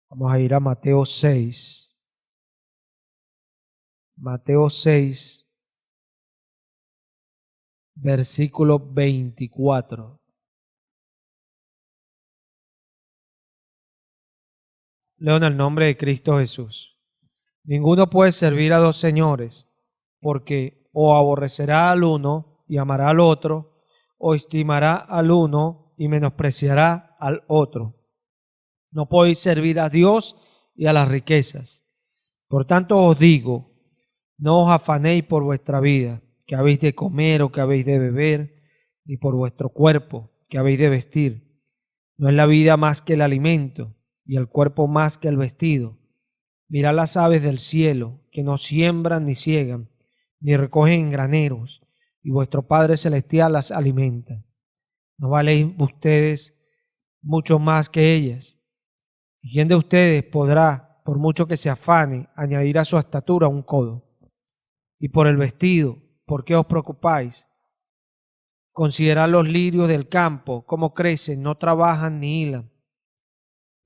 Vamos a ir a Mateo 6. Mateo 6, versículo 24. Leo en el nombre de Cristo Jesús. Ninguno puede servir a dos señores, porque o aborrecerá al uno y amará al otro, o estimará al uno y menospreciará al otro. No podéis servir a Dios y a las riquezas. Por tanto os digo, no os afanéis por vuestra vida, que habéis de comer o que habéis de beber, ni por vuestro cuerpo, que habéis de vestir. No es la vida más que el alimento, y el cuerpo más que el vestido. Mirad las aves del cielo, que no siembran ni siegan, ni recogen en graneros, y vuestro Padre Celestial las alimenta. ¿No valéis ustedes mucho más que ellas? ¿Y quién de ustedes podrá, por mucho que se afane, añadir a su estatura un codo? Y por el vestido, ¿por qué os preocupáis? Considerad los lirios del campo, cómo crecen, no trabajan ni hilan.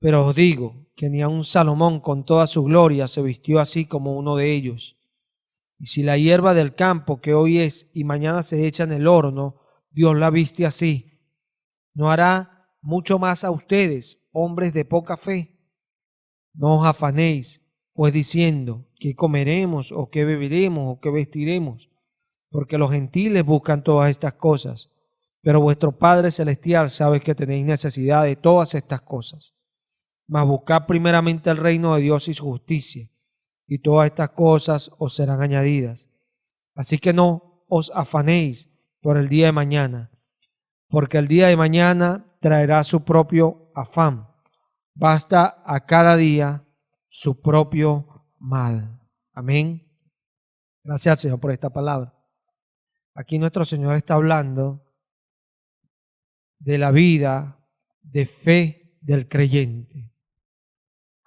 Pero os digo que ni aun Salomón con toda su gloria se vistió así como uno de ellos. Y si la hierba del campo, que hoy es y mañana se echa en el horno, Dios la viste así, ¿no hará mucho más a ustedes, hombres de poca fe? No os afanéis, pues diciendo, ¿qué comeremos, o qué beberemos, o qué vestiremos? Porque los gentiles buscan todas estas cosas, pero vuestro Padre Celestial sabe que tenéis necesidad de todas estas cosas. Mas buscad primeramente el reino de Dios y su justicia, y todas estas cosas os serán añadidas. Así que no os afanéis por el día de mañana, porque el día de mañana traerá su propio afán. Basta a cada día su propio mal. Amén. Gracias, Señor, por esta palabra. Aquí nuestro Señor está hablando de la vida de fe del creyente.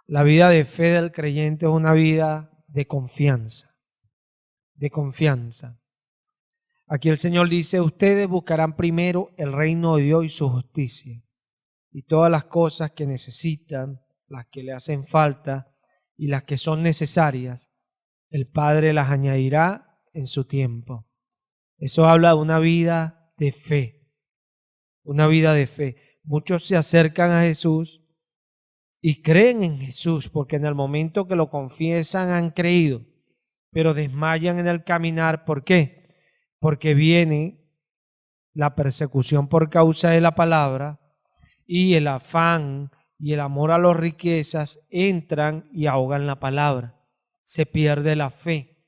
La vida de fe del creyente es una vida de confianza, de confianza. Aquí el Señor dice, ustedes buscarán primero el reino de Dios y su justicia, y todas las cosas que necesitan, las que le hacen falta y las que son necesarias, el Padre las añadirá en su tiempo. Eso habla de una vida de fe, una vida de fe. Muchos se acercan a Jesús y creen en Jesús, porque en el momento que lo confiesan han creído, pero desmayan en el caminar. ¿Por qué? Porque viene la persecución por causa de la palabra, y el afán y el amor a las riquezas entran y ahogan la palabra. Se pierde la fe.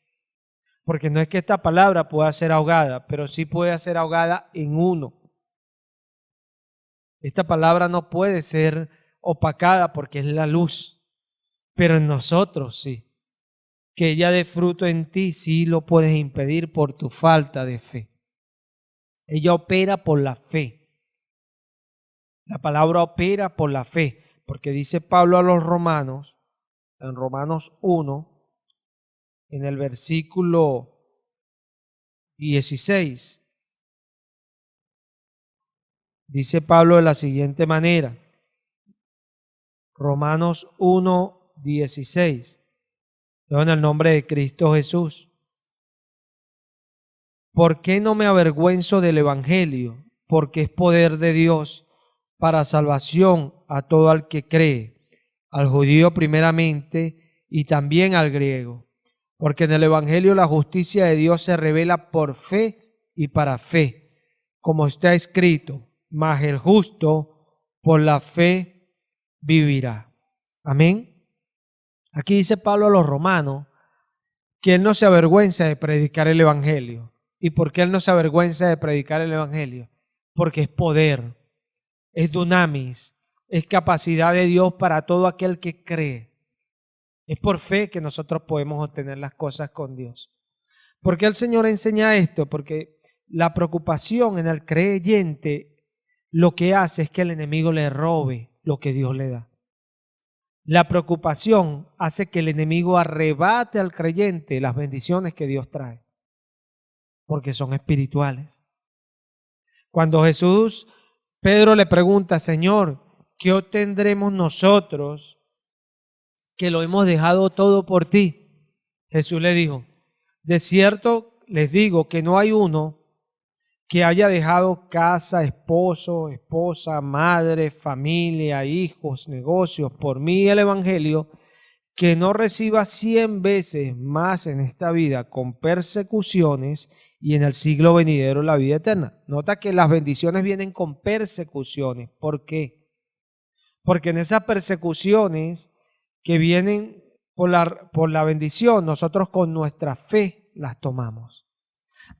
Porque no es que esta palabra pueda ser ahogada, pero sí puede ser ahogada en uno. Esta palabra no puede ser opacada porque es la luz, pero en nosotros sí. Que ella dé fruto en ti sí lo puedes impedir por tu falta de fe. Ella opera por la fe. La palabra opera por la fe, porque dice Pablo a los romanos, en Romanos 1, en el versículo 16, dice Pablo de la siguiente manera, Romanos 1, 16, en el nombre de Cristo Jesús. ¿Por qué no me avergüenzo del Evangelio? Porque es poder de Dios para salvación a todo el que cree, al judío primeramente y también al griego. Porque en el Evangelio la justicia de Dios se revela por fe y para fe, como está escrito, mas el justo por la fe vivirá. Amén. Aquí dice Pablo a los romanos que él no se avergüenza de predicar el Evangelio. ¿Y por qué él no se avergüenza de predicar el Evangelio? Porque es poder, es dunamis, es capacidad de Dios para todo aquel que cree. Es por fe que nosotros podemos obtener las cosas con Dios. ¿Por qué el Señor enseña esto? Porque la preocupación en el creyente lo que hace es que el enemigo le robe lo que Dios le da. La preocupación hace que el enemigo arrebate al creyente las bendiciones que Dios trae, porque son espirituales. Cuando Pedro le pregunta, Señor, ¿qué obtendremos nosotros que lo hemos dejado todo por ti. Jesús le dijo, de cierto les digo que no hay uno que haya dejado casa, esposo, esposa, madre, familia, hijos, negocios, por mí y el evangelio, que no reciba 100 veces más en esta vida con persecuciones y en el siglo venidero la vida eterna. Nota que las bendiciones vienen con persecuciones. ¿Por qué? Porque en esas persecuciones que vienen por la bendición, nosotros con nuestra fe las tomamos.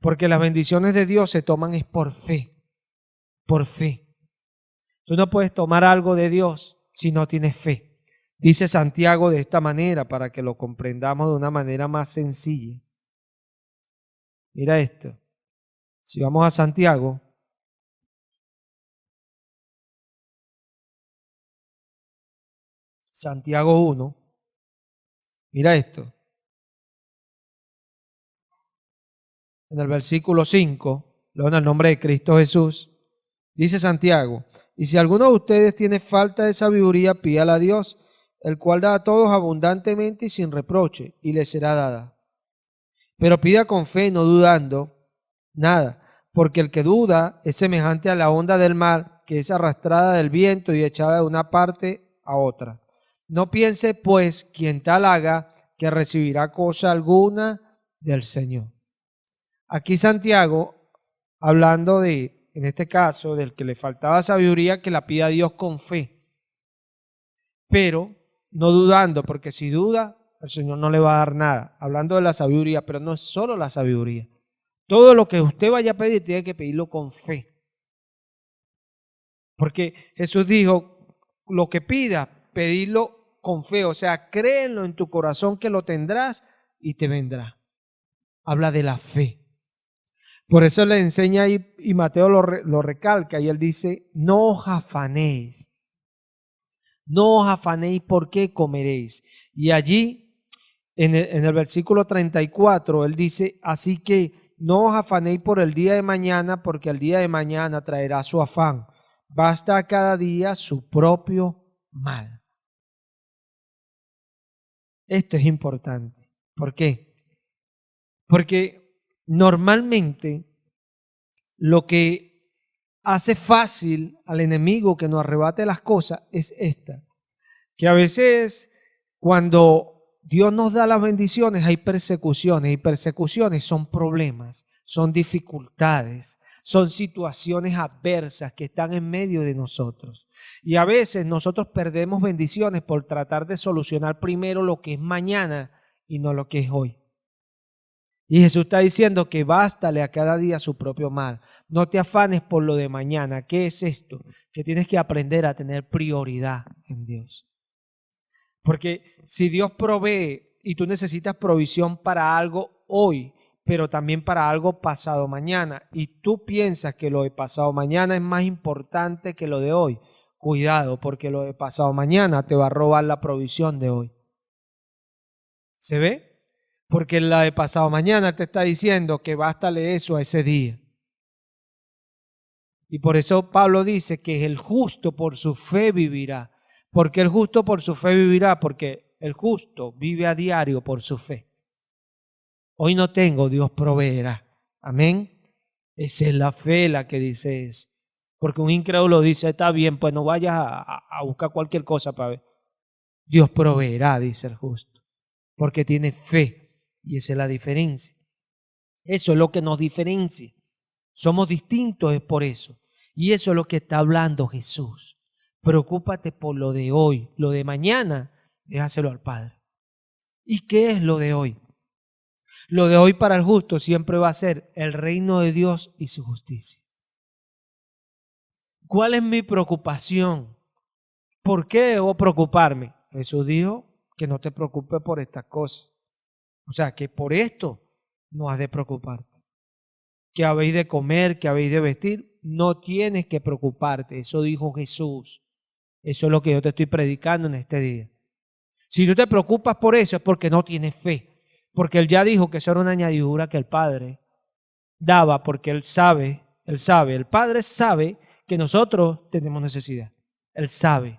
Porque las bendiciones de Dios se toman es por fe, por fe. Tú no puedes tomar algo de Dios si no tienes fe. Dice Santiago de esta manera para que lo comprendamos de una manera más sencilla. Mira esto. Si vamos a Santiago, Santiago 1, mira esto. En el versículo 5, luego en el nombre de Cristo Jesús, dice Santiago, y si alguno de ustedes tiene falta de sabiduría, pídala a Dios, el cual da a todos abundantemente y sin reproche, y le será dada. Pero pida con fe, no dudando nada, porque el que duda es semejante a la onda del mar, que es arrastrada del viento y echada de una parte a otra. No piense, pues, quien tal haga, que recibirá cosa alguna del Señor. Aquí Santiago, hablando de, en este caso, del que le faltaba sabiduría, que la pida a Dios con fe, pero no dudando, porque si duda, el Señor no le va a dar nada. Hablando de la sabiduría, pero no es solo la sabiduría. Todo lo que usted vaya a pedir, tiene que pedirlo con fe. Porque Jesús dijo, lo que pida, pedirlo con fe. O sea, créelo en tu corazón que lo tendrás y te vendrá. Habla de la fe. Por eso le enseña ahí, y Mateo lo recalca, y él dice, no os afanéis. No os afanéis por qué comeréis. Y allí, en el versículo 34, él dice, así que no os afanéis por el día de mañana, porque el día de mañana traerá su afán. Basta a cada día su propio mal. Esto es importante. ¿Por qué? Porque normalmente lo que hace fácil al enemigo que nos arrebate las cosas es esta. Que a veces cuando Dios nos da las bendiciones hay persecuciones, y persecuciones son problemas, son dificultades, son situaciones adversas que están en medio de nosotros. Y a veces nosotros perdemos bendiciones por tratar de solucionar primero lo que es mañana y no lo que es hoy. Y Jesús está diciendo que bástale a cada día su propio mal. No te afanes por lo de mañana. ¿Qué es esto? Que tienes que aprender a tener prioridad en Dios. Porque si Dios provee y tú necesitas provisión para algo hoy, pero también para algo pasado mañana, y tú piensas que lo de pasado mañana es más importante que lo de hoy, cuidado, porque lo de pasado mañana te va a robar la provisión de hoy. ¿Se ve? Porque la de pasado mañana te está diciendo que bástale eso a ese día. Y por eso Pablo dice que el justo por su fe vivirá. ¿Por qué el justo por su fe vivirá? Porque el justo vive a diario por su fe. Hoy no tengo, Dios proveerá. Amén. Esa es la fe la que dice eso. Porque un incrédulo dice, está bien, pues no vayas a buscar cualquier cosa para ver. Dios proveerá, dice el justo. Porque tiene fe. Y esa es la diferencia. Eso es lo que nos diferencia. Somos distintos, es por eso. Y eso es lo que está hablando Jesús. Preocúpate por lo de hoy. Lo de mañana, déjaselo al Padre. ¿Y qué es lo de hoy? Lo de hoy para el justo siempre va a ser el reino de Dios y su justicia. ¿Cuál es mi preocupación? ¿Por qué debo preocuparme? Jesús dijo que no te preocupes por estas cosas. O sea, que por esto no has de preocuparte. Que habéis de comer, que habéis de vestir, no tienes que preocuparte. Eso dijo Jesús. Eso es lo que yo te estoy predicando en este día. Si tú te preocupas por eso es porque no tienes fe. Porque Él ya dijo que eso era una añadidura que el Padre daba, porque Él sabe, el Padre sabe que nosotros tenemos necesidad. Él sabe.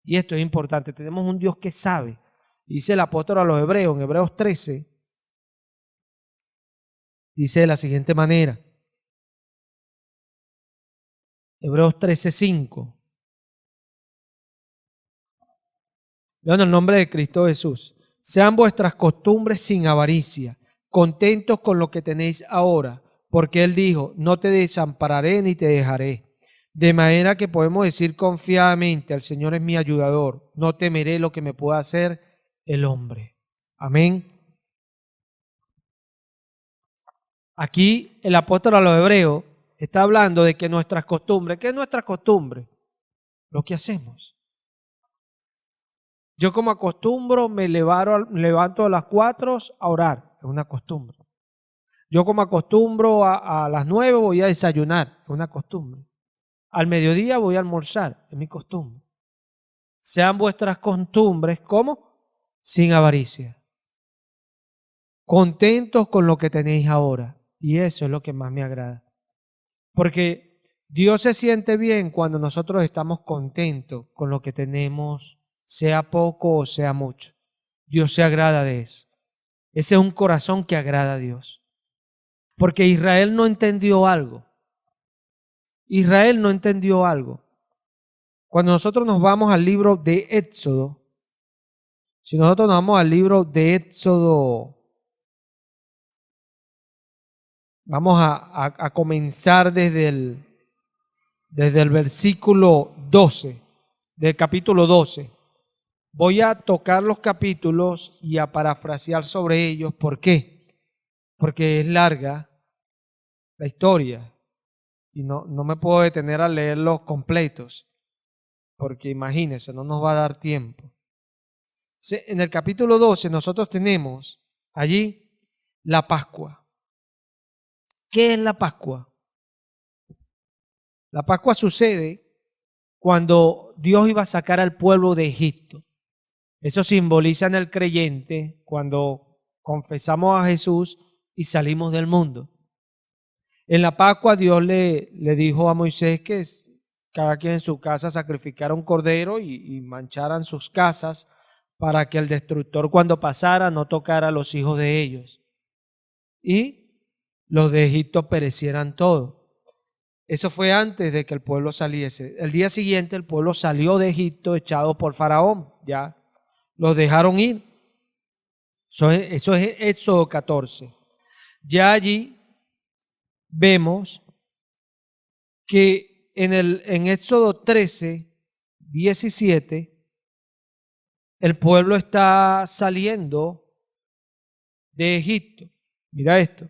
Y esto es importante, tenemos un Dios que sabe. Dice el apóstol a los Hebreos, en Hebreos 13, dice de la siguiente manera. Hebreos 13:5. Leo en el nombre de Cristo Jesús. Sean vuestras costumbres sin avaricia, contentos con lo que tenéis ahora, porque Él dijo, no te desampararé ni te dejaré. De manera que podemos decir confiadamente, el Señor es mi ayudador, no temeré lo que me pueda hacer el hombre. Amén. Aquí el apóstol a los Hebreos está hablando de que nuestras costumbres, ¿qué es nuestra costumbre? Lo que hacemos. Yo como acostumbro me levanto a las 4 a orar, es una costumbre. Yo como acostumbro a las 9 voy a desayunar, es una costumbre. Al mediodía voy a almorzar, es mi costumbre. Sean vuestras costumbres, ¿cómo? Sin avaricia. Contentos con lo que tenéis ahora. Y eso es lo que más me agrada. Porque Dios se siente bien cuando nosotros estamos contentos con lo que tenemos, sea poco o sea mucho. Dios se agrada de eso. Ese es un corazón que agrada a Dios. Porque Israel no entendió algo. Israel no entendió algo. Cuando nosotros nos vamos al libro de Éxodo, si nosotros nos vamos al libro de Éxodo, vamos a comenzar desde el versículo 12, del capítulo 12. Voy a tocar los capítulos y a parafrasear sobre ellos. ¿Por qué? Porque es larga la historia y no me puedo detener a leerlos completos, porque imagínense, no nos va a dar tiempo. En el capítulo 12 nosotros tenemos allí la Pascua. ¿Qué es la Pascua? La Pascua sucede cuando Dios iba a sacar al pueblo de Egipto. Eso simboliza en el creyente cuando confesamos a Jesús y salimos del mundo. En la Pascua Dios le dijo a Moisés que cada quien en su casa sacrificara un cordero y mancharan sus casas para que el destructor cuando pasara no tocara a los hijos de ellos. Y los de Egipto perecieran todos. Eso fue antes de que el pueblo saliese. El día siguiente el pueblo salió de Egipto echado por Faraón. Ya los dejaron ir. Eso es Éxodo 14. Ya allí vemos que en Éxodo 13, 17, el pueblo está saliendo de Egipto. Mira esto.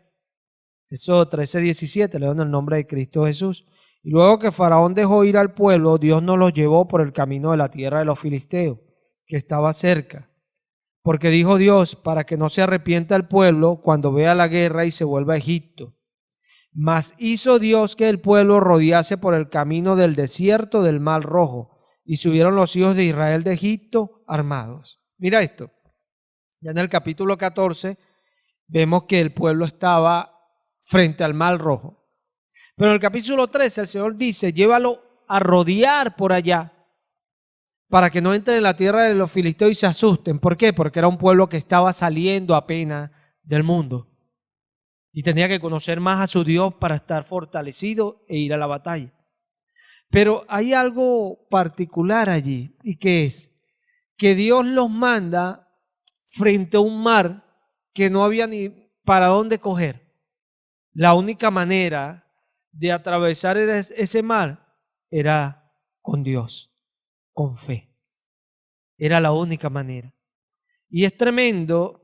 Éxodo 13, 17, le dan el nombre de Cristo Jesús. Y luego que Faraón dejó ir al pueblo, Dios nos los llevó por el camino de la tierra de los filisteos, que estaba cerca. Porque dijo Dios, para que no se arrepienta el pueblo cuando vea la guerra y se vuelva a Egipto. Mas hizo Dios que el pueblo rodease por el camino del desierto del Mar Rojo, y subieron los hijos de Israel de Egipto armados. Mira esto. Ya en el capítulo 14 vemos que el pueblo estaba frente al Mar Rojo. Pero en el capítulo 13 el Señor dice, llévalo a rodear por allá para que no entren en la tierra de los filisteos y se asusten. ¿Por qué? Porque era un pueblo que estaba saliendo apenas del mundo y tenía que conocer más a su Dios para estar fortalecido e ir a la batalla. Pero hay algo particular allí, y que es que Dios los manda frente a un mar que no había ni para dónde coger. La única manera de atravesar ese mar era con Dios, con fe. Era la única manera. Y es tremendo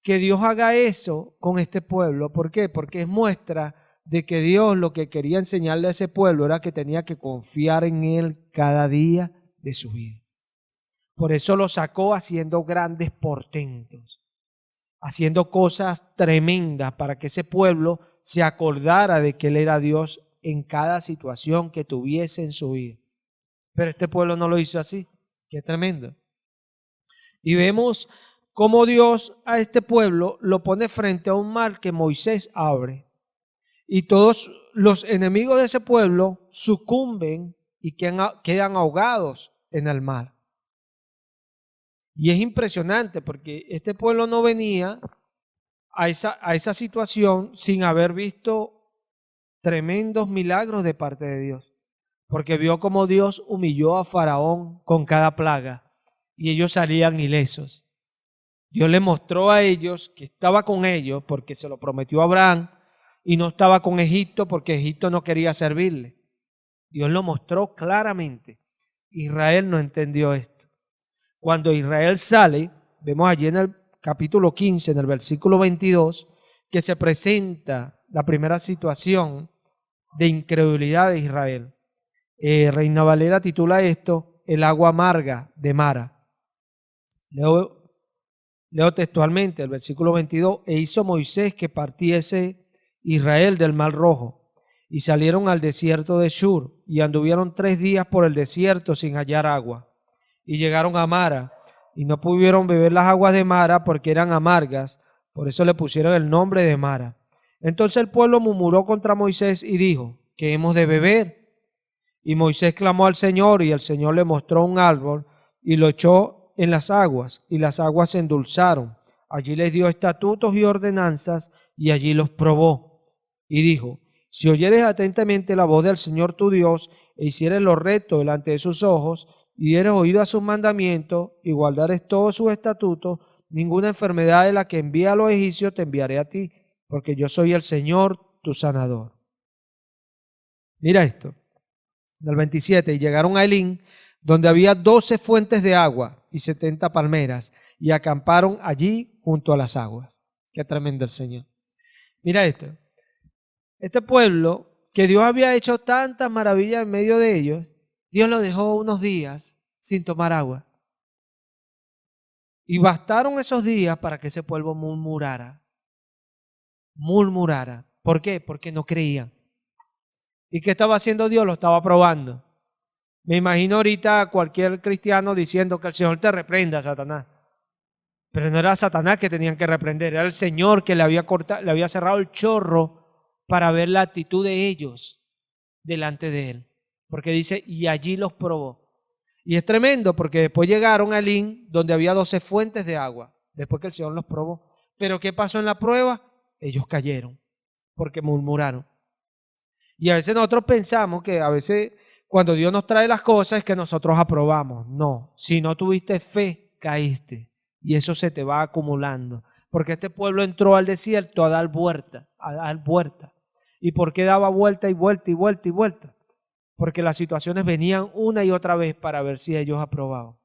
que Dios haga eso con este pueblo. ¿Por qué? Porque es muestra de que Dios lo que quería enseñarle a ese pueblo era que tenía que confiar en Él cada día de su vida. Por eso lo sacó haciendo grandes portentos, haciendo cosas tremendas para que ese pueblo se acordara de que Él era Dios en cada situación que tuviese en su vida. Pero este pueblo no lo hizo así. Qué tremendo. Y vemos cómo Dios a este pueblo lo pone frente a un mar que Moisés abre. Y todos los enemigos de ese pueblo sucumben y quedan ahogados en el mar. Y es impresionante porque este pueblo no venía a esa situación sin haber visto tremendos milagros de parte de Dios. Porque vio cómo Dios humilló a Faraón con cada plaga y ellos salían ilesos. Dios le mostró a ellos que estaba con ellos porque se lo prometió a Abraham y no estaba con Egipto porque Egipto no quería servirle. Dios lo mostró claramente. Israel no entendió esto. Cuando Israel sale, vemos allí en el capítulo 15, en el versículo 22, que se presenta la primera situación de incredulidad de Israel. Reina Valera titula esto el agua amarga de Mara. Leo textualmente el versículo 22. E hizo Moisés que partiese Israel del Mar Rojo, y salieron al desierto de Shur, y anduvieron 3 días por el desierto sin hallar agua. Y llegaron a Mara, y no pudieron beber las aguas de Mara porque eran amargas, por eso le pusieron el nombre de Mara. Entonces el pueblo murmuró contra Moisés y dijo: ¿qué hemos de beber? Y Moisés clamó al Señor, y el Señor le mostró un árbol y lo echó en las aguas, y las aguas se endulzaron. Allí les dio estatutos y ordenanzas, y allí los probó. Y dijo: si oyeres atentamente la voz del Señor tu Dios, e hicieres lo recto delante de sus ojos, y dieres oído a sus mandamientos, y guardares todos sus estatutos, ninguna enfermedad de la que envía a los egipcios te enviaré a ti, porque yo soy el Señor tu sanador. Mira esto. Del 27, y llegaron a Elín, donde había 12 fuentes de agua y 70 palmeras, y acamparon allí junto a las aguas. Qué tremendo el Señor. Mira esto. Este pueblo, que Dios había hecho tantas maravillas en medio de ellos, Dios lo dejó unos días sin tomar agua. Y bastaron esos días para que ese pueblo murmurara. Murmurara. ¿Por qué? Porque no creían. ¿Y qué estaba haciendo Dios? Lo estaba probando. Me imagino ahorita a cualquier cristiano diciendo que el Señor te reprenda, Satanás. Pero no era Satanás que tenían que reprender, era el Señor que le había cerrado el chorro para ver la actitud de ellos delante de él. Porque dice, y allí los probó. Y es tremendo porque después llegaron a Elín, donde había 12 fuentes de agua, después que el Señor los probó. Pero ¿qué pasó en la prueba? Ellos cayeron, porque murmuraron. Y a veces nosotros pensamos que a veces cuando Dios nos trae las cosas es que nosotros aprobamos. No, si no tuviste fe, caíste. Y eso se te va acumulando. Porque este pueblo entró al desierto a dar vuelta, a dar vuelta. ¿Y por qué daba vuelta y vuelta y vuelta y vuelta? Porque las situaciones venían una y otra vez para ver si ellos aprobaban.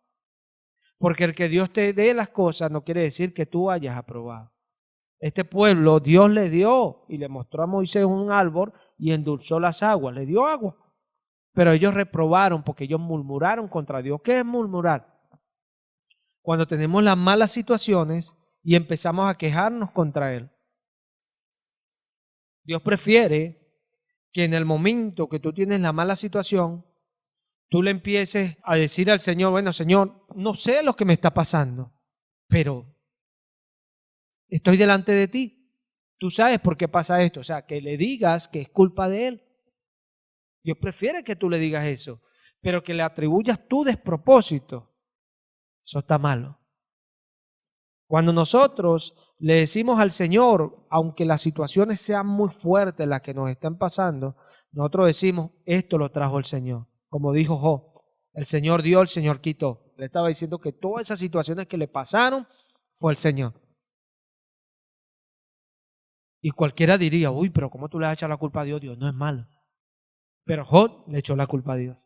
Porque el que Dios te dé las cosas no quiere decir que tú hayas aprobado. Este pueblo Dios le dio y le mostró a Moisés un árbol y endulzó las aguas, le dio agua. Pero ellos reprobaron porque ellos murmuraron contra Dios. ¿Qué es murmurar? Cuando tenemos las malas situaciones y empezamos a quejarnos contra Él. Dios prefiere que en el momento que tú tienes la mala situación, tú le empieces a decir al Señor: bueno, Señor, no sé lo que me está pasando, pero estoy delante de ti. Tú sabes por qué pasa esto. O sea, que le digas que es culpa de Él. Dios prefiere que tú le digas eso, pero que le atribuyas tu despropósito, eso está malo. Cuando nosotros le decimos al Señor, aunque las situaciones sean muy fuertes las que nos están pasando, nosotros decimos: esto lo trajo el Señor. Como dijo Job, el Señor dio, el Señor quitó. Le estaba diciendo que todas esas situaciones que le pasaron fue el Señor. Y cualquiera diría: uy, pero ¿cómo tú le has echado la culpa a Dios? Dios no es malo. Pero Job le echó la culpa a Dios.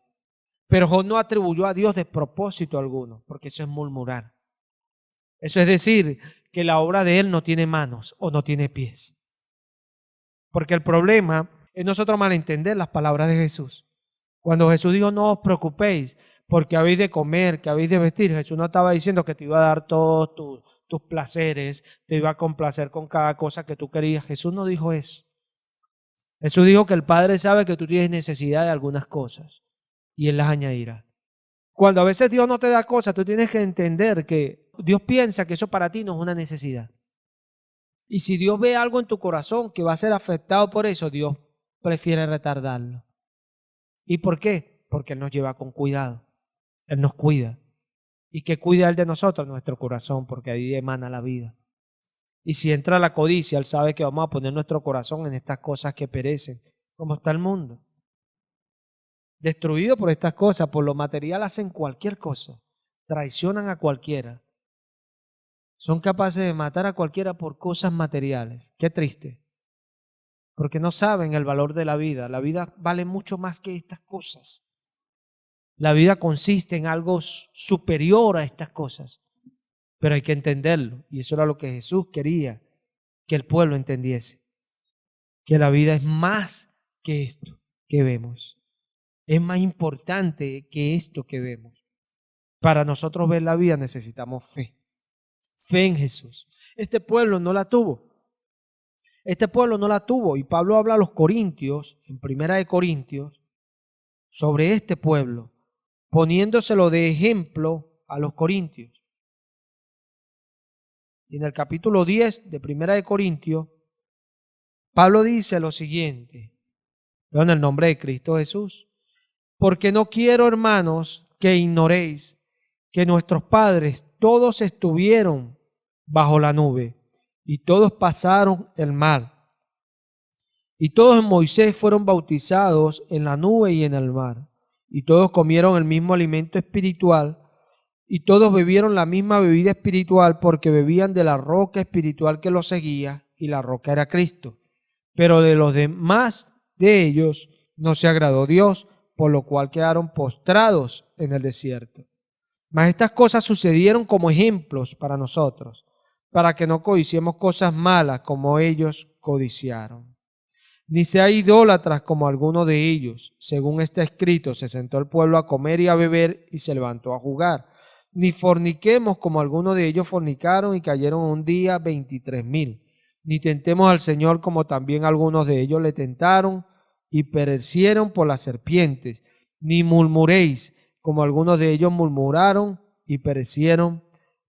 Pero Job no atribuyó a Dios despropósito alguno, porque eso es murmurar. Eso es decir, que la obra de Él no tiene manos o no tiene pies. Porque el problema es nosotros malentender las palabras de Jesús. Cuando Jesús dijo: no os preocupéis porque habéis de comer, que habéis de vestir, Jesús no estaba diciendo que te iba a dar todos tus placeres, te iba a complacer con cada cosa que tú querías. Jesús no dijo eso. Jesús dijo que el Padre sabe que tú tienes necesidad de algunas cosas y Él las añadirá. Cuando a veces Dios no te da cosas, tú tienes que entender que Dios piensa que eso para ti no es una necesidad. Y si Dios ve algo en tu corazón que va a ser afectado por eso, Dios prefiere retardarlo. ¿Y por qué? Porque Él nos lleva con cuidado. Él nos cuida. ¿Y qué cuida Él de nosotros? Nuestro corazón, porque ahí emana la vida. Y si entra la codicia, Él sabe que vamos a poner nuestro corazón en estas cosas que perecen, como está el mundo. Destruido por estas cosas, por lo material hacen cualquier cosa, traicionan a cualquiera. Son capaces de matar a cualquiera por cosas materiales. Qué triste. Porque no saben el valor de la vida. La vida vale mucho más que estas cosas. La vida consiste en algo superior a estas cosas. Pero hay que entenderlo. Y eso era lo que Jesús quería que el pueblo entendiese. Que la vida es más que esto que vemos. Es más importante que esto que vemos. Para nosotros ver la vida necesitamos fe. Fe en Jesús. Este pueblo no la tuvo. Este pueblo no la tuvo. Y Pablo habla a los corintios, en Primera de Corintios, sobre este pueblo, poniéndoselo de ejemplo a los corintios. Y en el capítulo 10 de Primera de Corintios, Pablo dice lo siguiente, en el nombre de Cristo Jesús, porque no quiero, hermanos, que ignoréis que nuestros padres todos estuvieron bajo la nube y todos pasaron el mar. Y todos en Moisés fueron bautizados en la nube y en el mar. Y todos comieron el mismo alimento espiritual y todos bebieron la misma bebida espiritual porque bebían de la roca espiritual que los seguía y la roca era Cristo. Pero de los demás de ellos no se agradó Dios, por lo cual quedaron postrados en el desierto. Mas estas cosas sucedieron como ejemplos para nosotros, para que no codiciemos cosas malas como ellos codiciaron. Ni sea idólatras como alguno de ellos. Según está escrito, se sentó el pueblo a comer y a beber y se levantó a jugar. Ni forniquemos como algunos de ellos fornicaron y cayeron un día 23,000. Ni tentemos al Señor como también algunos de ellos le tentaron y perecieron por las serpientes. Ni murmuréis como algunos de ellos murmuraron y perecieron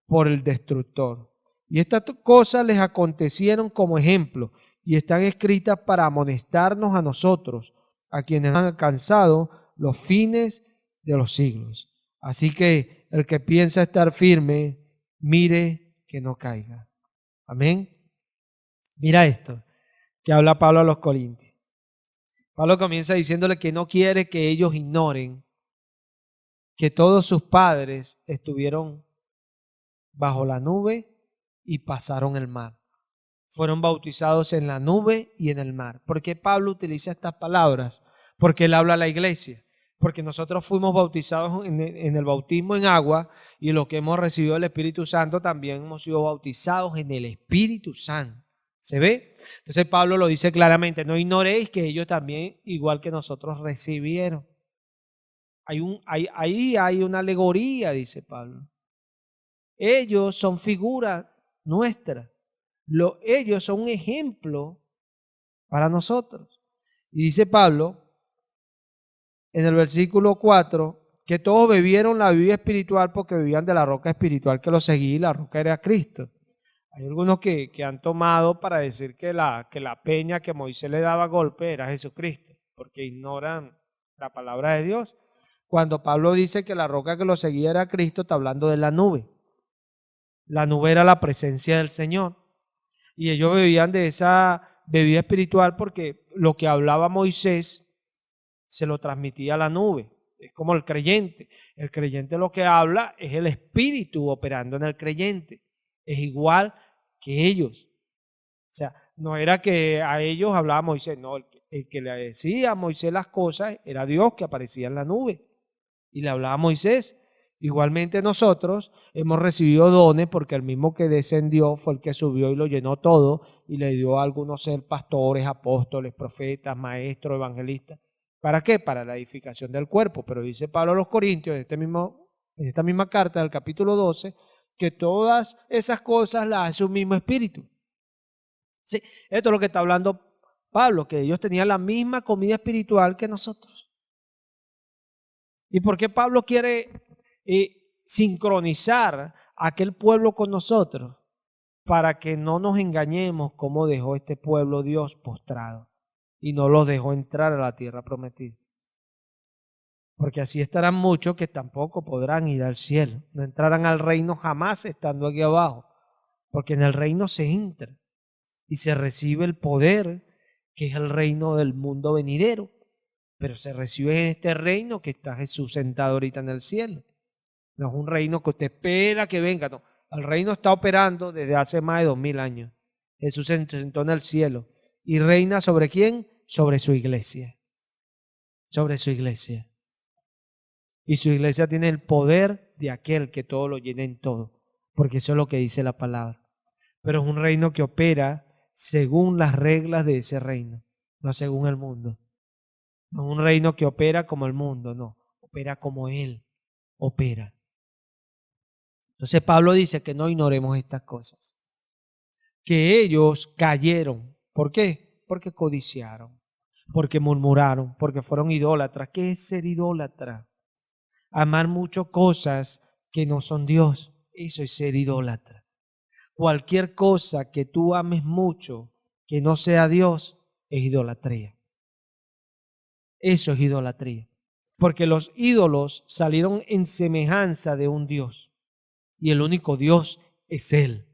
por el destructor. Y estas cosas les acontecieron como ejemplo y están escritas para amonestarnos a nosotros, a quienes han alcanzado los fines de los siglos. Así que el que piensa estar firme, mire que no caiga. Amén. Mira esto que habla Pablo a los Corintios. Pablo comienza diciéndole que no quiere que ellos ignoren que todos sus padres estuvieron bajo la nube y pasaron el mar. Fueron bautizados en la nube y en el mar. ¿Por qué Pablo utiliza estas palabras? Porque él habla a la iglesia. Porque nosotros fuimos bautizados en el bautismo en agua y los que hemos recibido el Espíritu Santo también hemos sido bautizados en el Espíritu Santo. ¿Se ve? Entonces Pablo lo dice claramente, no ignoréis que ellos también, igual que nosotros, recibieron. Ahí hay una alegoría, dice Pablo. Ellos son figuras nuestras. Ellos son un ejemplo para nosotros. Y dice Pablo en el versículo 4 que todos bebieron la bebida espiritual porque bebían de la roca espiritual que los seguía y la roca era Cristo. Hay algunos que han tomado para decir que la peña que Moisés le daba golpe era Jesucristo, porque ignoran la palabra de Dios. Cuando Pablo dice que la roca que lo seguía era Cristo, está hablando de la nube. La nube era la presencia del Señor. Y ellos bebían de esa bebida espiritual porque lo que hablaba Moisés se lo transmitía a la nube. Es como el creyente. El creyente lo que habla es el Espíritu operando en el creyente. Es igual que ellos. O sea, no era que a ellos hablaba Moisés, no, el que le decía a Moisés las cosas era Dios que aparecía en la nube y le hablaba a Moisés. Igualmente nosotros hemos recibido dones porque el mismo que descendió fue el que subió y lo llenó todo y le dio a algunos ser pastores, apóstoles, profetas, maestros, evangelistas. ¿Para qué? Para la edificación del cuerpo. Pero dice Pablo a los Corintios en esta misma carta del capítulo 12 que todas esas cosas las hace un mismo espíritu. Sí, esto es lo que está hablando Pablo, que ellos tenían la misma comida espiritual que nosotros. ¿Y por qué Pablo quiere sincronizar a aquel pueblo con nosotros? Para que no nos engañemos cómo dejó este pueblo Dios postrado y no los dejó entrar a la tierra prometida. porque así estarán muchos que tampoco podrán ir al cielo. No entrarán al reino jamás estando aquí abajo, porque en el reino se entra y se recibe el poder, que es el reino del mundo venidero, pero se recibe en este reino que está Jesús sentado ahorita en el cielo. No es un reino que usted espera que venga, no. El reino está operando desde hace más de 2000 años. Jesús se sentó en el cielo y reina ¿sobre quién? Sobre su iglesia. Sobre su iglesia. Y su iglesia tiene el poder de aquel que todo lo llena en todo, porque eso es lo que dice la palabra. Pero es un reino que opera según las reglas de ese reino, no según el mundo. No es un reino que opera como el mundo, no, opera como Él opera. Entonces Pablo dice que no ignoremos estas cosas. Que ellos cayeron. ¿Por qué? Porque codiciaron, porque murmuraron, porque fueron idólatras. ¿Qué es ser idólatra? Amar muchas cosas que no son Dios. Eso es ser idólatra. Cualquier cosa que tú ames mucho que no sea Dios es idolatría. Eso es idolatría. Porque los ídolos salieron en semejanza de un Dios. Y el único Dios es Él.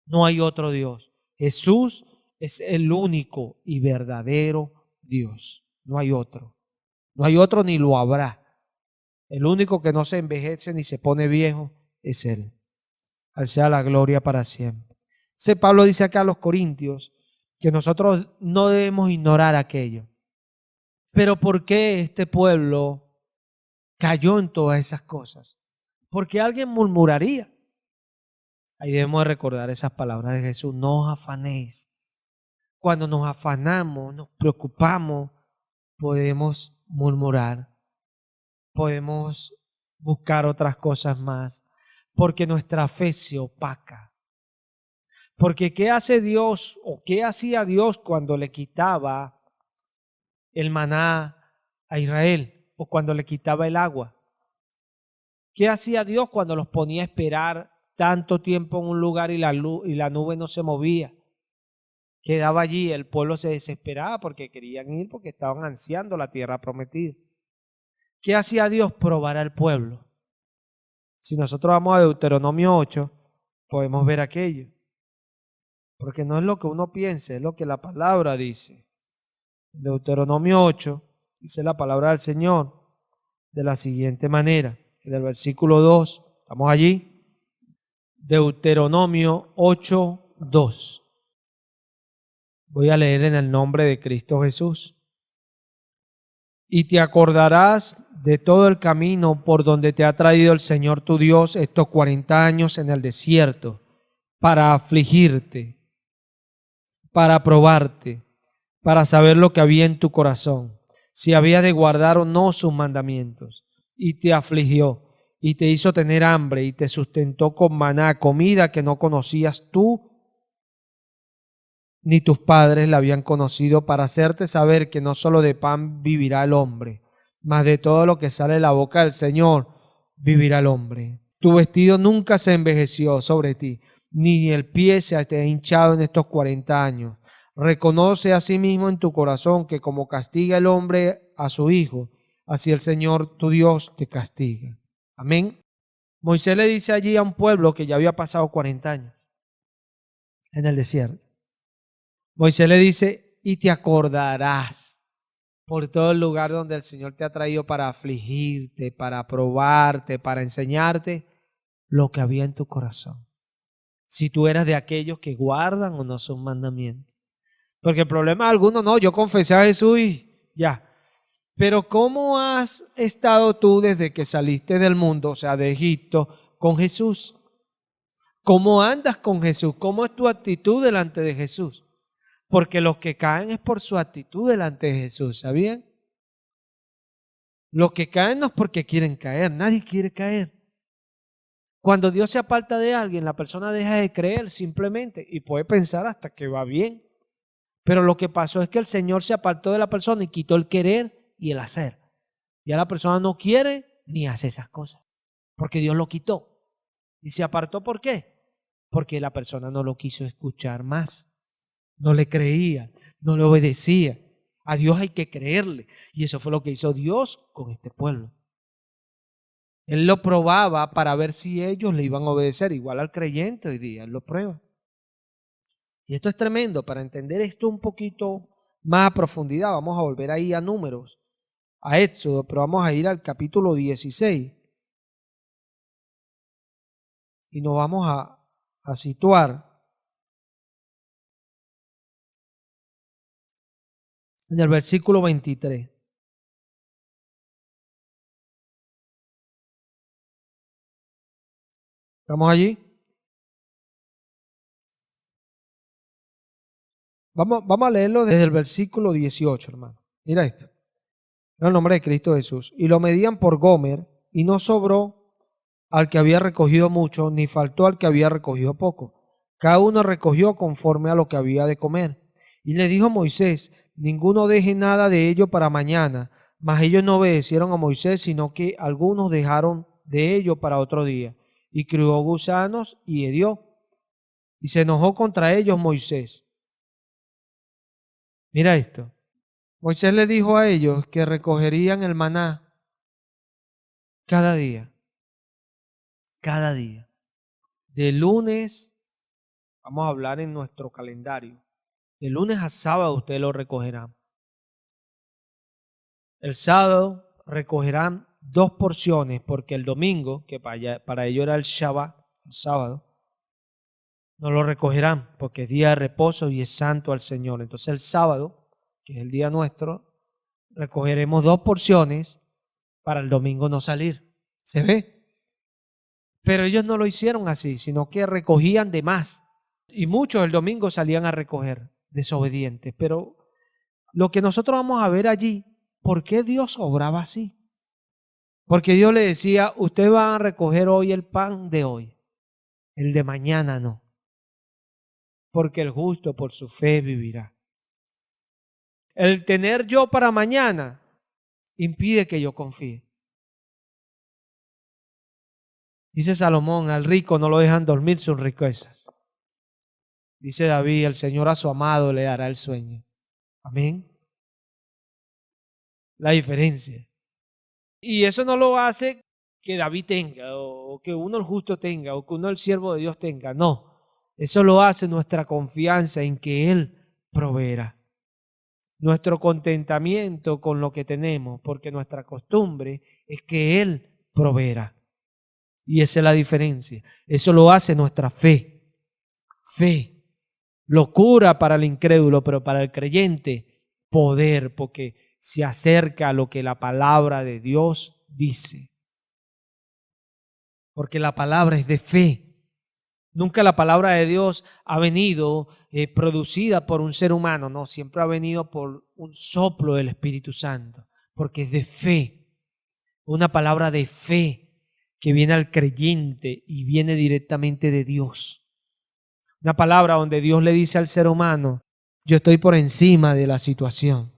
No hay otro Dios. Jesús es el único y verdadero Dios. No hay otro. No hay otro ni lo habrá. El único que no se envejece ni se pone viejo es Él. Al sea la gloria para siempre. Pablo dice acá a los Corintios que nosotros no debemos ignorar aquello. Pero ¿por qué este pueblo cayó en todas esas cosas? Porque alguien murmuraría. Ahí debemos recordar esas palabras de Jesús. No os afanéis. Cuando nos afanamos, nos preocupamos, podemos murmurar. Podemos buscar otras cosas más. Porque nuestra fe se opaca. Porque ¿qué hace Dios o qué hacía Dios cuando le quitaba el maná a Israel o cuando le quitaba el agua? ¿Qué hacía Dios cuando los ponía a esperar tanto tiempo en un lugar y la nube no se movía? Quedaba allí, el pueblo se desesperaba porque querían ir, porque estaban ansiando la tierra prometida. ¿Qué hacía Dios? Probar al pueblo. Si nosotros vamos a Deuteronomio 8, podemos ver aquello. Porque no es lo que uno piense, es lo que la palabra dice. En Deuteronomio 8 dice la palabra del Señor de la siguiente manera. En el versículo 2, ¿estamos allí? Deuteronomio 8, 2. Voy a leer en el nombre de Cristo Jesús. Y te acordarás de todo el camino por donde te ha traído el Señor tu Dios estos 40 años en el desierto, para afligirte, para probarte, para saber lo que había en tu corazón, si había de guardar o no sus mandamientos. Y te afligió, y te hizo tener hambre, y te sustentó con maná, comida que no conocías tú, ni tus padres la habían conocido, para hacerte saber que no solo de pan vivirá el hombre, mas de todo lo que sale de la boca del Señor vivirá el hombre. Tu vestido nunca se envejeció sobre ti, ni el pie se te ha hinchado en estos 40 años. Reconoce a sí mismo en tu corazón que como castiga el hombre a su hijo, así el Señor tu Dios te castiga. Amén. Moisés le dice allí a un pueblo que ya había pasado 40 años en el desierto. Moisés le dice, y te acordarás por todo el lugar donde el Señor te ha traído para afligirte, para probarte, para enseñarte lo que había en tu corazón. Si tú eras de aquellos que guardan o no sus mandamientos. Porque el problema de algunos, no, yo confesé a Jesús y ya. Pero ¿cómo has estado tú desde que saliste del mundo, o sea, de Egipto, con Jesús? ¿Cómo andas con Jesús? ¿Cómo es tu actitud delante de Jesús? Porque los que caen es por su actitud delante de Jesús, ¿sabían? Los que caen no es porque quieren caer, nadie quiere caer. Cuando Dios se aparta de alguien, la persona deja de creer simplemente y puede pensar hasta que va bien. Pero lo que pasó es que el Señor se apartó de la persona y quitó el querer y el hacer. Ya la persona no quiere ni hace esas cosas, porque Dios lo quitó. ¿Y se apartó por qué? Porque la persona no lo quiso escuchar más. No le creía, no le obedecía. A Dios hay que creerle. Y eso fue lo que hizo Dios con este pueblo. Él lo probaba para ver si ellos le iban a obedecer, igual al creyente hoy día, Él lo prueba. Y esto es tremendo. Para entender esto un poquito más a profundidad, vamos a volver ahí a Números, a Éxodo, pero vamos a ir al capítulo 16. Y nos vamos a situar en el versículo 23. ¿Estamos allí? Vamos a leerlo desde el versículo 18, hermano. Mira esto. En el nombre de Cristo Jesús. Y lo medían por Gomer, y no sobró al que había recogido mucho, ni faltó al que había recogido poco. Cada uno recogió conforme a lo que había de comer. Y le dijo Moisés: ninguno deje nada de ello para mañana. Mas ellos no obedecieron a Moisés, sino que algunos dejaron de ello para otro día. Y crió gusanos y hedió. Y se enojó contra ellos Moisés. Mira esto. Moisés le dijo a ellos que recogerían el maná cada día. Cada día. De lunes, vamos a hablar en nuestro calendario. De lunes a sábado ustedes lo recogerán. El sábado recogerán 2 porciones, porque el domingo, que para ello era el Shabbat, el sábado, no lo recogerán porque es día de reposo y es santo al Señor. Entonces el sábado, que es el día nuestro, recogeremos 2 porciones para el domingo no salir. ¿Se ve? Pero ellos no lo hicieron así, sino que recogían de más. Y muchos el domingo salían a recoger, desobedientes. Pero lo que nosotros vamos a ver allí, ¿por qué Dios obraba así? Porque Dios le decía: ustedes van a recoger hoy el pan de hoy, el de mañana no. Porque el justo por su fe vivirá. El tener yo para mañana impide que yo confíe. Dice Salomón: al rico no lo dejan dormir sus riquezas. Dice David: el Señor a su amado le dará el sueño. Amén. La diferencia. Y eso no lo hace que David tenga, o que uno el justo tenga, o que uno el siervo de Dios tenga. No. Eso lo hace nuestra confianza en que Él proveerá. Nuestro contentamiento con lo que tenemos, porque nuestra costumbre es que Él proveerá. Y esa es la diferencia. Eso lo hace nuestra fe. Fe. Locura para el incrédulo, pero para el creyente, poder, porque se acerca a lo que la palabra de Dios dice. Porque la palabra es de fe. Nunca la palabra de Dios ha venido producida por un ser humano, no, siempre ha venido por un soplo del Espíritu Santo, porque es de fe, una palabra de fe que viene al creyente y viene directamente de Dios. Una palabra donde Dios le dice al ser humano: yo estoy por encima de la situación.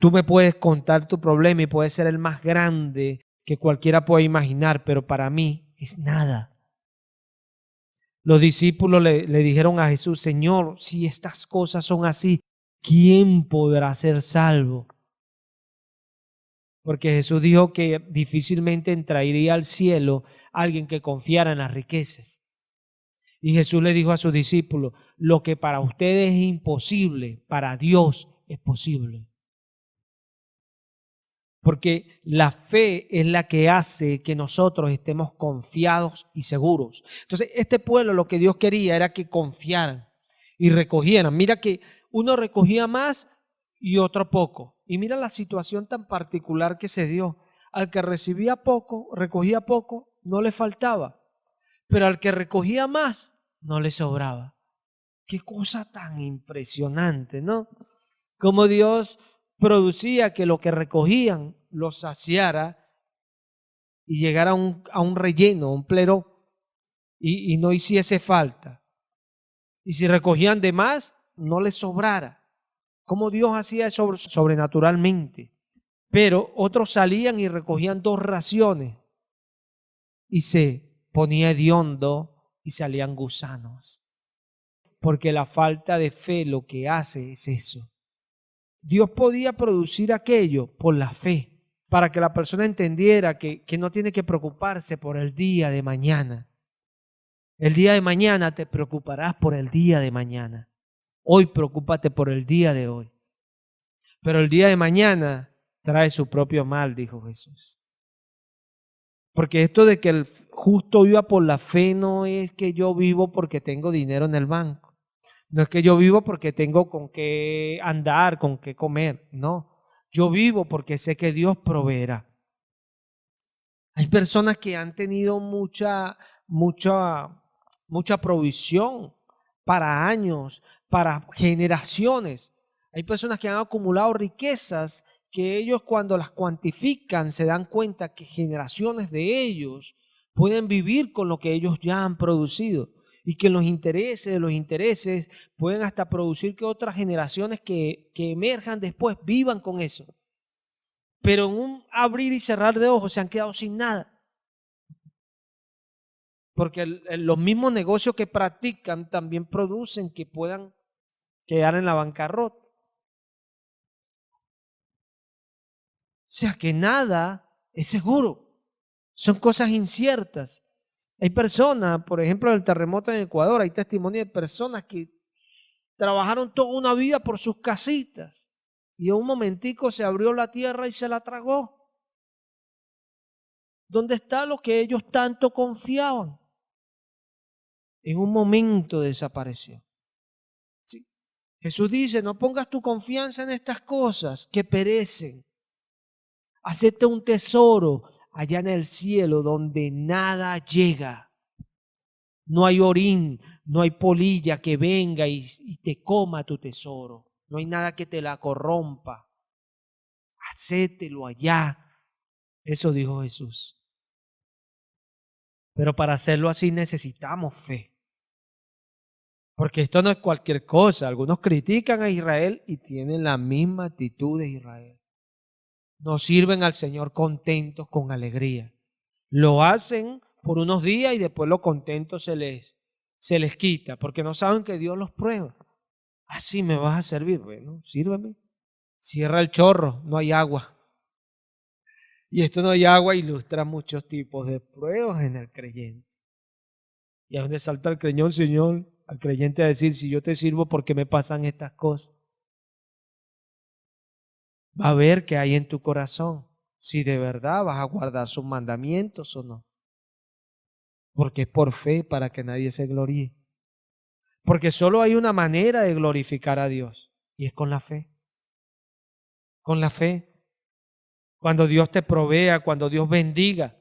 Tú me puedes contar tu problema y puede ser el más grande que cualquiera pueda imaginar, pero para mí es nada. Los discípulos le dijeron a Jesús: Señor, si estas cosas son así, ¿quién podrá ser salvo? Porque Jesús dijo que difícilmente entraría al cielo alguien que confiara en las riquezas. Y Jesús le dijo a sus discípulos: lo que para ustedes es imposible, para Dios es posible. Porque la fe es la que hace que nosotros estemos confiados y seguros. Entonces, este pueblo, lo que Dios quería era que confiaran y recogieran. Mira que uno recogía más y otro poco. Y mira la situación tan particular que se dio. Al que recibía poco, recogía poco, no le faltaba. Pero al que recogía más, no le sobraba. Qué cosa tan impresionante, ¿no? Como Dios producía que lo que recogían los saciara y llegara a un relleno, un plero, y no hiciese falta. Y si recogían de más, no les sobrara. Como Dios hacía eso sobrenaturalmente. Pero otros salían y recogían 2 raciones y se ponía hediondo y salían gusanos. Porque la falta de fe lo que hace es eso. Dios podía producir aquello por la fe, para que la persona entendiera que no tiene que preocuparse por el día de mañana. El día de mañana te preocuparás por el día de mañana. Hoy preocúpate por el día de hoy. Pero el día de mañana trae su propio mal, dijo Jesús. Porque esto de que el justo viva por la fe no es que yo vivo porque tengo dinero en el banco. No es que yo vivo porque tengo con qué andar, con qué comer. No, yo vivo porque sé que Dios proveerá. Hay personas que han tenido mucha provisión para años, para generaciones. Hay personas que han acumulado riquezas que ellos cuando las cuantifican se dan cuenta que generaciones de ellos pueden vivir con lo que ellos ya han producido y que los intereses de los intereses pueden hasta producir que otras generaciones que emerjan después vivan con eso. Pero en un abrir y cerrar de ojos se han quedado sin nada. Porque los mismos negocios que practican también producen que puedan quedar en la bancarrota. O sea que nada es seguro. Son cosas inciertas. Hay personas, por ejemplo, en el terremoto en Ecuador, hay testimonio de personas que trabajaron toda una vida por sus casitas y en un momentico se abrió la tierra y se la tragó. ¿Dónde está lo que ellos tanto confiaban? En un momento desapareció. ¿Sí? Jesús dice, no pongas tu confianza en estas cosas que perecen. Hacete un tesoro allá en el cielo donde nada llega. No hay orín, no hay polilla que venga y te coma tu tesoro. No hay nada que te la corrompa. Hacételo allá. Eso dijo Jesús. Pero para hacerlo así necesitamos fe. Porque esto no es cualquier cosa. Algunos critican a Israel y tienen la misma actitud de Israel. No sirven al Señor contentos, con alegría. Lo hacen por unos días y después lo contento se les quita, porque no saben que Dios los prueba. Así me vas a servir. Bueno, sírveme. Cierra el chorro, no hay agua. Y esto no hay agua ilustra muchos tipos de pruebas en el creyente. Y a donde salta el creyente, Señor, al creyente a decir, si yo te sirvo, ¿por qué me pasan estas cosas? Va a ver qué hay en tu corazón, si de verdad vas a guardar sus mandamientos o no. Porque es por fe para que nadie se gloríe. Porque solo hay una manera de glorificar a Dios y es con la fe. Con la fe. Cuando Dios te provea, cuando Dios bendiga,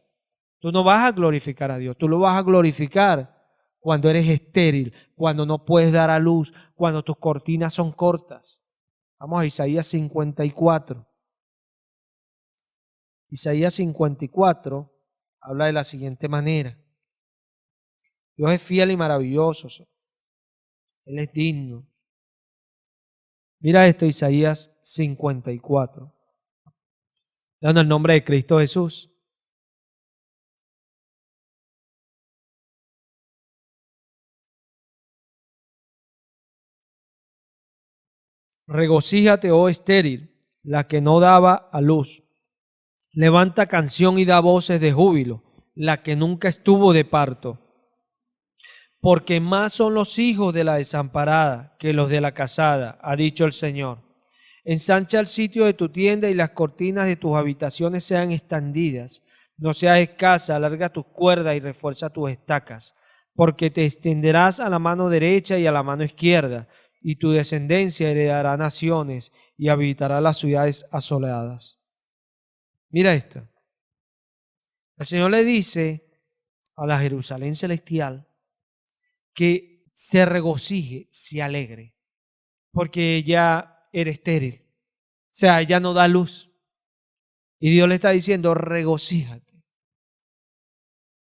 tú no vas a glorificar a Dios, tú lo vas a glorificar cuando eres estéril, cuando no puedes dar a luz, cuando tus cortinas son cortas. Vamos a Isaías 54. Isaías 54 habla de la siguiente manera. Dios es fiel y maravilloso. Él es digno. Mira esto, Isaías 54. Dando el nombre de Cristo Jesús. Regocíjate, oh estéril, la que no daba a luz. Levanta canción y da voces de júbilo, la que nunca estuvo de parto. Porque más son los hijos de la desamparada que los de la casada, ha dicho el Señor. Ensancha el sitio de tu tienda y las cortinas de tus habitaciones sean extendidas. No seas escasa, alarga tus cuerdas y refuerza tus estacas, porque te extenderás a la mano derecha y a la mano izquierda, y tu descendencia heredará naciones y habitará las ciudades asoladas. Mira esto. El Señor le dice a la Jerusalén celestial que se regocije, se alegre, porque ella era estéril. O sea, ella no da luz. Y Dios le está diciendo, regocíjate.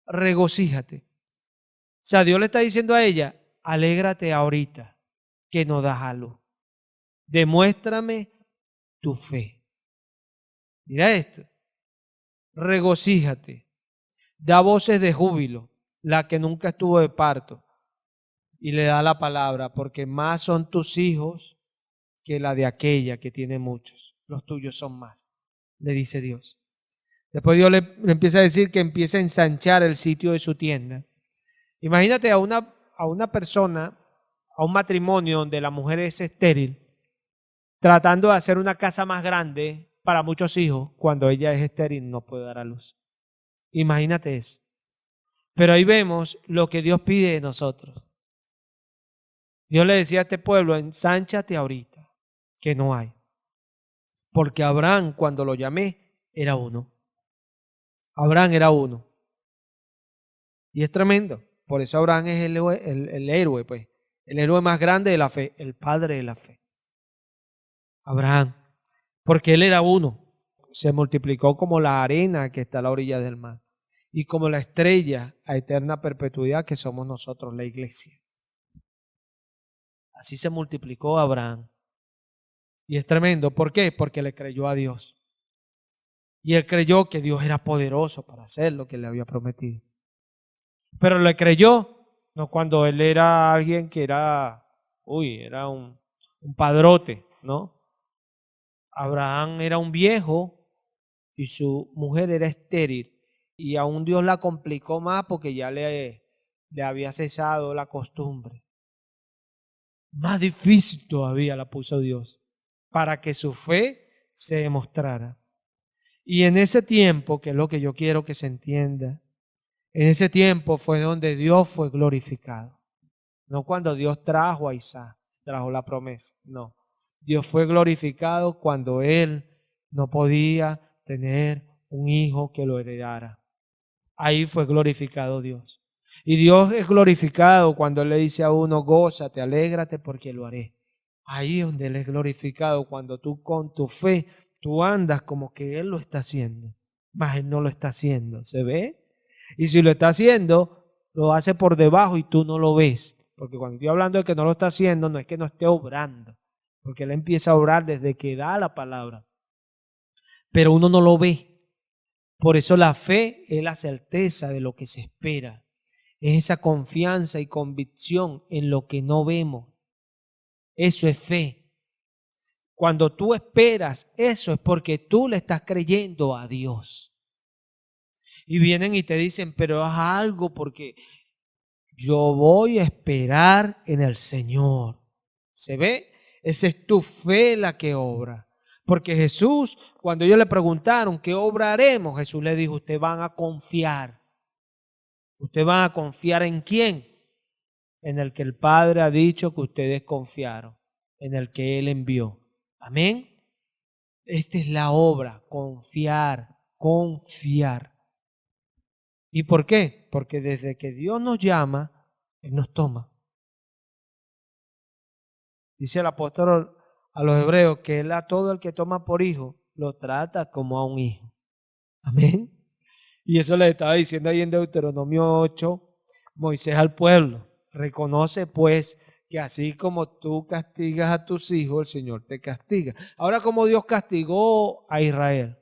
Regocíjate. O sea, Dios le está diciendo a ella, alégrate ahorita que no das a luz. Demuéstrame tu fe. Mira esto. Regocíjate. Da voces de júbilo, la que nunca estuvo de parto. Y le da la palabra, porque más son tus hijos que la de aquella que tiene muchos. Los tuyos son más, le dice Dios. Después Dios le empieza a decir que empieza a ensanchar el sitio de su tienda. Imagínate a una persona, a un matrimonio donde la mujer es estéril, tratando de hacer una casa más grande para muchos hijos cuando ella es estéril, no puede dar a luz. Imagínate eso. Pero ahí vemos lo que Dios pide de nosotros. Dios le decía a este pueblo, ensánchate ahorita, que no hay. Porque Abraham, cuando lo llamé, era uno. Abraham era uno. Y es tremendo. Por eso Abraham es el héroe, pues. El héroe más grande de la fe, el padre de la fe. Abraham. Porque él era uno. Se multiplicó como la arena que está a la orilla del mar. Y como la estrella a eterna perpetuidad que somos nosotros, la iglesia. Así se multiplicó Abraham. Y es tremendo. ¿Por qué? Porque le creyó a Dios. Y él creyó que Dios era poderoso para hacer lo que le había prometido. Pero le creyó, no cuando él era alguien que era un padrote, ¿no? Abraham era un viejo y su mujer era estéril. Y aún Dios la complicó más porque ya le había cesado la costumbre. Más difícil todavía la puso Dios para que su fe se demostrara. Y en ese tiempo, que es lo que yo quiero que se entienda, en ese tiempo fue donde Dios fue glorificado. No cuando Dios trajo a Isaac, trajo la promesa, no. Dios fue glorificado cuando él no podía tener un hijo que lo heredara. Ahí fue glorificado Dios. Y Dios es glorificado cuando Él le dice a uno, gózate, alégrate porque lo haré. Ahí es donde Él es glorificado, cuando tú con tu fe, tú andas como que Él lo está haciendo, mas Él no lo está haciendo. ¿Se ve? Y si lo está haciendo, lo hace por debajo y tú no lo ves. Porque cuando estoy hablando de que no lo está haciendo, no es que no esté obrando, porque Él empieza a obrar desde que da la palabra. Pero uno no lo ve. Por eso la fe es la certeza de lo que se espera. Es esa confianza y convicción en lo que no vemos. Eso es fe. Cuando tú esperas, eso es porque tú le estás creyendo a Dios. Y vienen y te dicen, pero haz algo porque yo voy a esperar en el Señor. ¿Se ve? Esa es tu fe la que obra. Porque Jesús, cuando ellos le preguntaron, ¿qué obra haremos? Jesús le dijo, ustedes van a confiar. ¿Ustedes van a confiar en quién? En el que el Padre ha dicho que ustedes confiaron, en el que Él envió. Amén. Esta es la obra, confiar, confiar. ¿Y por qué? Porque desde que Dios nos llama, Él nos toma. Dice el apóstol a los hebreos que Él a todo el que toma por hijo, lo trata como a un hijo. Amén. Y eso le estaba diciendo ahí en Deuteronomio 8, Moisés al pueblo. Reconoce pues que así como tú castigas a tus hijos, el Señor te castiga. Ahora, ¿cómo Dios castigó a Israel?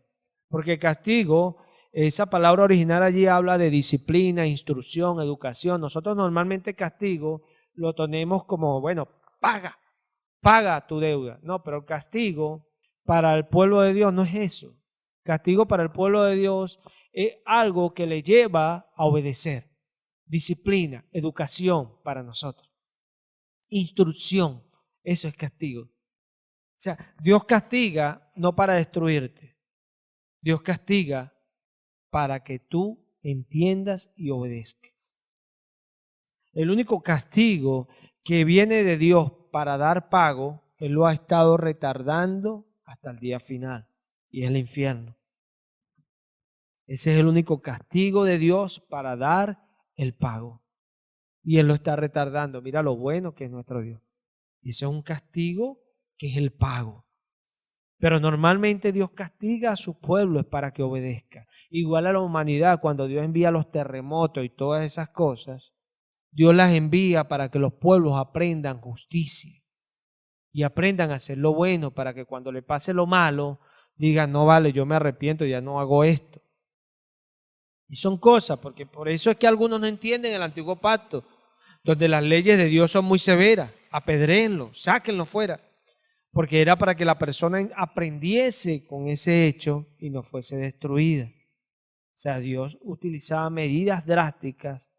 Porque castigo, esa palabra original allí habla de disciplina, instrucción, educación. Nosotros normalmente castigo lo tenemos como, bueno, paga tu deuda. No, pero el castigo para el pueblo de Dios no es eso. Castigo para el pueblo de Dios es algo que le lleva a obedecer. Disciplina, educación para nosotros. Instrucción, eso es castigo. O sea, Dios castiga no para destruirte. Dios castiga para que tú entiendas y obedezcas. El único castigo que viene de Dios para dar pago, Él lo ha estado retardando hasta el día final, y es el infierno. Ese es el único castigo de Dios para dar el pago. Y Él lo está retardando. Mira lo bueno que es nuestro Dios. Y ese es un castigo que es el pago. Pero normalmente Dios castiga a su pueblo es para que obedezca. Igual a la humanidad, cuando Dios envía los terremotos y todas esas cosas, Dios las envía para que los pueblos aprendan justicia y aprendan a hacer lo bueno, para que cuando le pase lo malo, digan, no vale, yo me arrepiento, ya no hago esto. Y son cosas, porque por eso es que algunos no entienden el antiguo pacto, donde las leyes de Dios son muy severas. Apedréenlo, sáquenlo fuera. porque era para que la persona aprendiese con ese hecho y no fuese destruida. O sea, Dios utilizaba medidas drásticas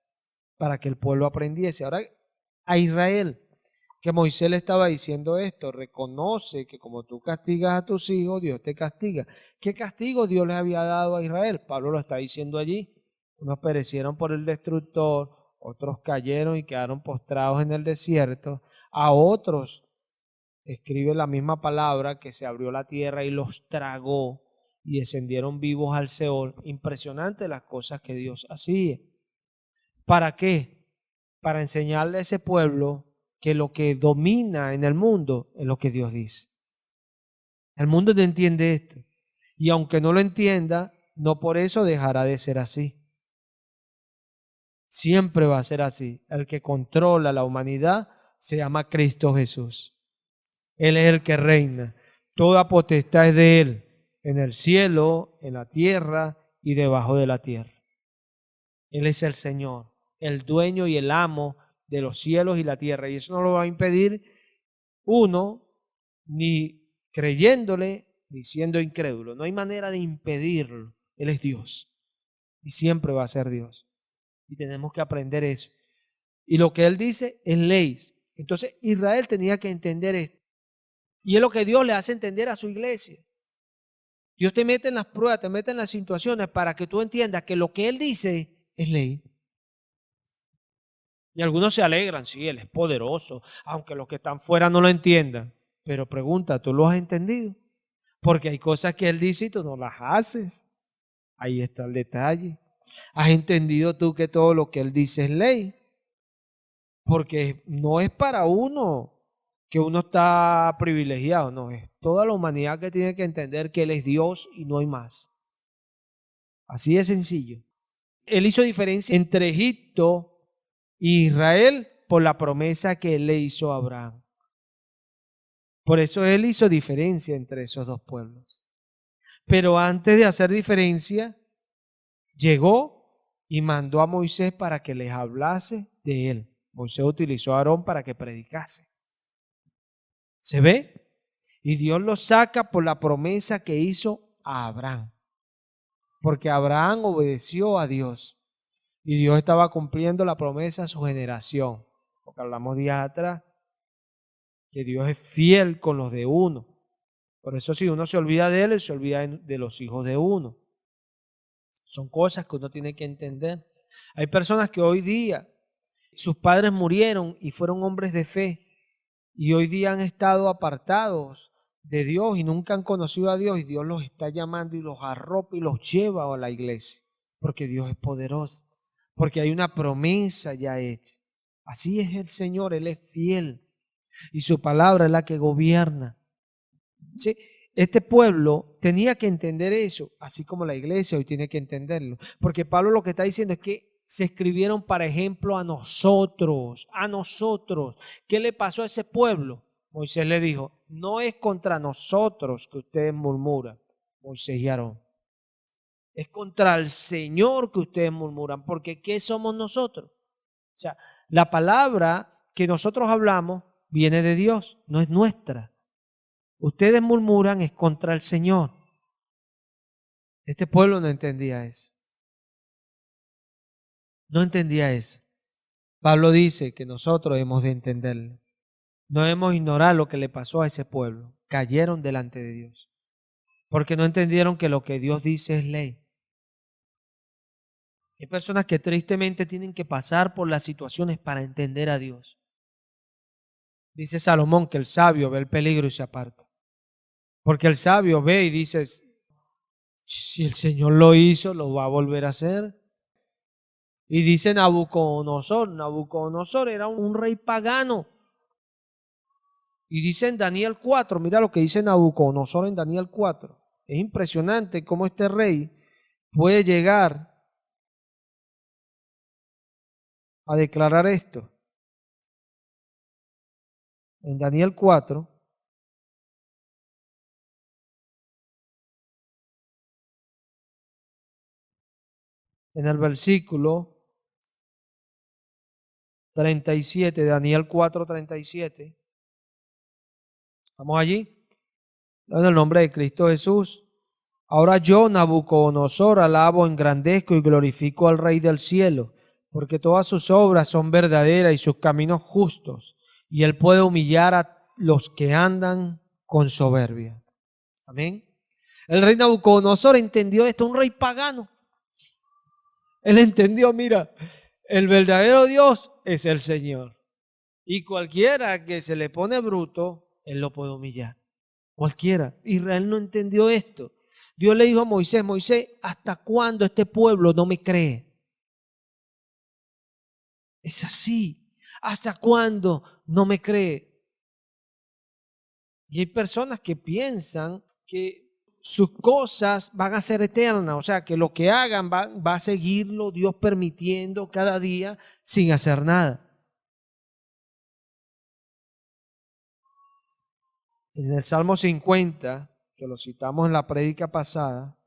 para que el pueblo aprendiese. Ahora, a Israel, que Moisés le estaba diciendo esto, reconoce que como tú castigas a tus hijos, Dios te castiga. ¿Qué castigo Dios les había dado a Israel? Pablo lo está diciendo allí. Unos perecieron por el destructor, otros cayeron y quedaron postrados en el desierto. A otros escribe la misma palabra, que se abrió la tierra y los tragó y descendieron vivos al Seol. Impresionante las cosas que Dios hacía. ¿Para qué? Para enseñarle a ese pueblo que lo que domina en el mundo es lo que Dios dice. El mundo no entiende esto. Y aunque no lo entienda, no por eso dejará de ser así. Siempre va a ser así. El que controla la humanidad se llama Cristo Jesús. Él es el que reina. Toda potestad es de Él, en el cielo, en la tierra y debajo de la tierra. Él es el Señor, el dueño y el amo de los cielos y la tierra. Y eso no lo va a impedir uno, ni creyéndole, ni siendo incrédulo. No hay manera de impedirlo. Él es Dios y siempre va a ser Dios. Y tenemos que aprender eso. Y lo que Él dice es ley. Entonces Israel tenía que entender esto. Y es lo que Dios le hace entender a su iglesia. Dios te mete en las pruebas, te mete en las situaciones para que tú entiendas que lo que Él dice es ley. Y algunos se alegran, sí, Él es poderoso, aunque los que están fuera no lo entiendan. Pero pregunta, ¿tú lo has entendido? Porque hay cosas que Él dice y tú no las haces. Ahí está el detalle. ¿Has entendido tú que todo lo que Él dice es ley? Porque no es para uno que uno está privilegiado, no, es toda la humanidad que tiene que entender que Él es Dios y no hay más. Así de sencillo. Él hizo diferencia entre Egipto e Israel por la promesa que Él le hizo a Abraham. Por eso Él hizo diferencia entre esos dos pueblos. Pero antes de hacer diferencia, llegó y mandó a Moisés para que les hablase de Él. Moisés utilizó a Aarón para que predicase. ¿Se ve? Y Dios lo saca por la promesa que hizo a Abraham. Porque Abraham obedeció a Dios. Y Dios estaba cumpliendo la promesa a su generación. Porque hablamos días atrás que Dios es fiel con los de uno. Por eso si uno se olvida de Él, Él se olvida de los hijos de uno. Son cosas que uno tiene que entender. Hay personas que hoy día sus padres murieron y fueron hombres de fe. Y hoy día han estado apartados de Dios y nunca han conocido a Dios. Y Dios los está llamando y los arropa y los lleva a la iglesia. Porque Dios es poderoso. Porque hay una promesa ya hecha. Así es el Señor, Él es fiel. Y su palabra es la que gobierna. ¿Sí? Este pueblo tenía que entender eso, así como la iglesia hoy tiene que entenderlo. Porque Pablo lo que está diciendo es que se escribieron para ejemplo a nosotros, a nosotros. ¿Qué le pasó a ese pueblo? Moisés le dijo, no es contra nosotros que ustedes murmuran, Moisés y Aarón. Es contra el Señor que ustedes murmuran, porque ¿qué somos nosotros? O sea, la palabra que nosotros hablamos viene de Dios, no es nuestra. Ustedes murmuran es contra el Señor. Este pueblo no entendía eso. No entendía eso. Pablo dice que nosotros hemos de entenderlo. No debemos ignorar lo que le pasó a ese pueblo. Cayeron delante de Dios. Porque no entendieron que lo que Dios dice es ley. Hay personas que tristemente tienen que pasar por las situaciones para entender a Dios. Dice Salomón que el sabio ve el peligro y se aparta. Porque el sabio ve y dice, si el Señor lo hizo, lo va a volver a hacer. Y dice Nabucodonosor era un rey pagano. Y dice en Daniel 4, mira lo que dice Nabucodonosor en Daniel 4. Es impresionante cómo este rey puede llegar a declarar esto. En Daniel 4, en el versículo 37, Daniel 4:37, ¿Estamos allí? En el nombre de Cristo Jesús. Ahora yo, Nabucodonosor, alabo, engrandezco y glorifico al Rey del cielo, porque todas sus obras son verdaderas y sus caminos justos, y él puede humillar a los que andan con soberbia. Amén. El rey Nabucodonosor entendió esto, un rey pagano. Él entendió, mira, el verdadero Dios es el Señor. Y cualquiera que se le pone bruto, él lo puede humillar. Cualquiera. Israel no entendió esto. Dios le dijo a Moisés, Moisés, ¿hasta cuándo este pueblo no me cree? Es así. ¿Hasta cuándo no me cree? Y hay personas que piensan que sus cosas van a ser eternas, o sea, que lo que hagan va a seguirlo Dios permitiendo cada día sin hacer nada. En el Salmo 50, que lo citamos en la prédica pasada,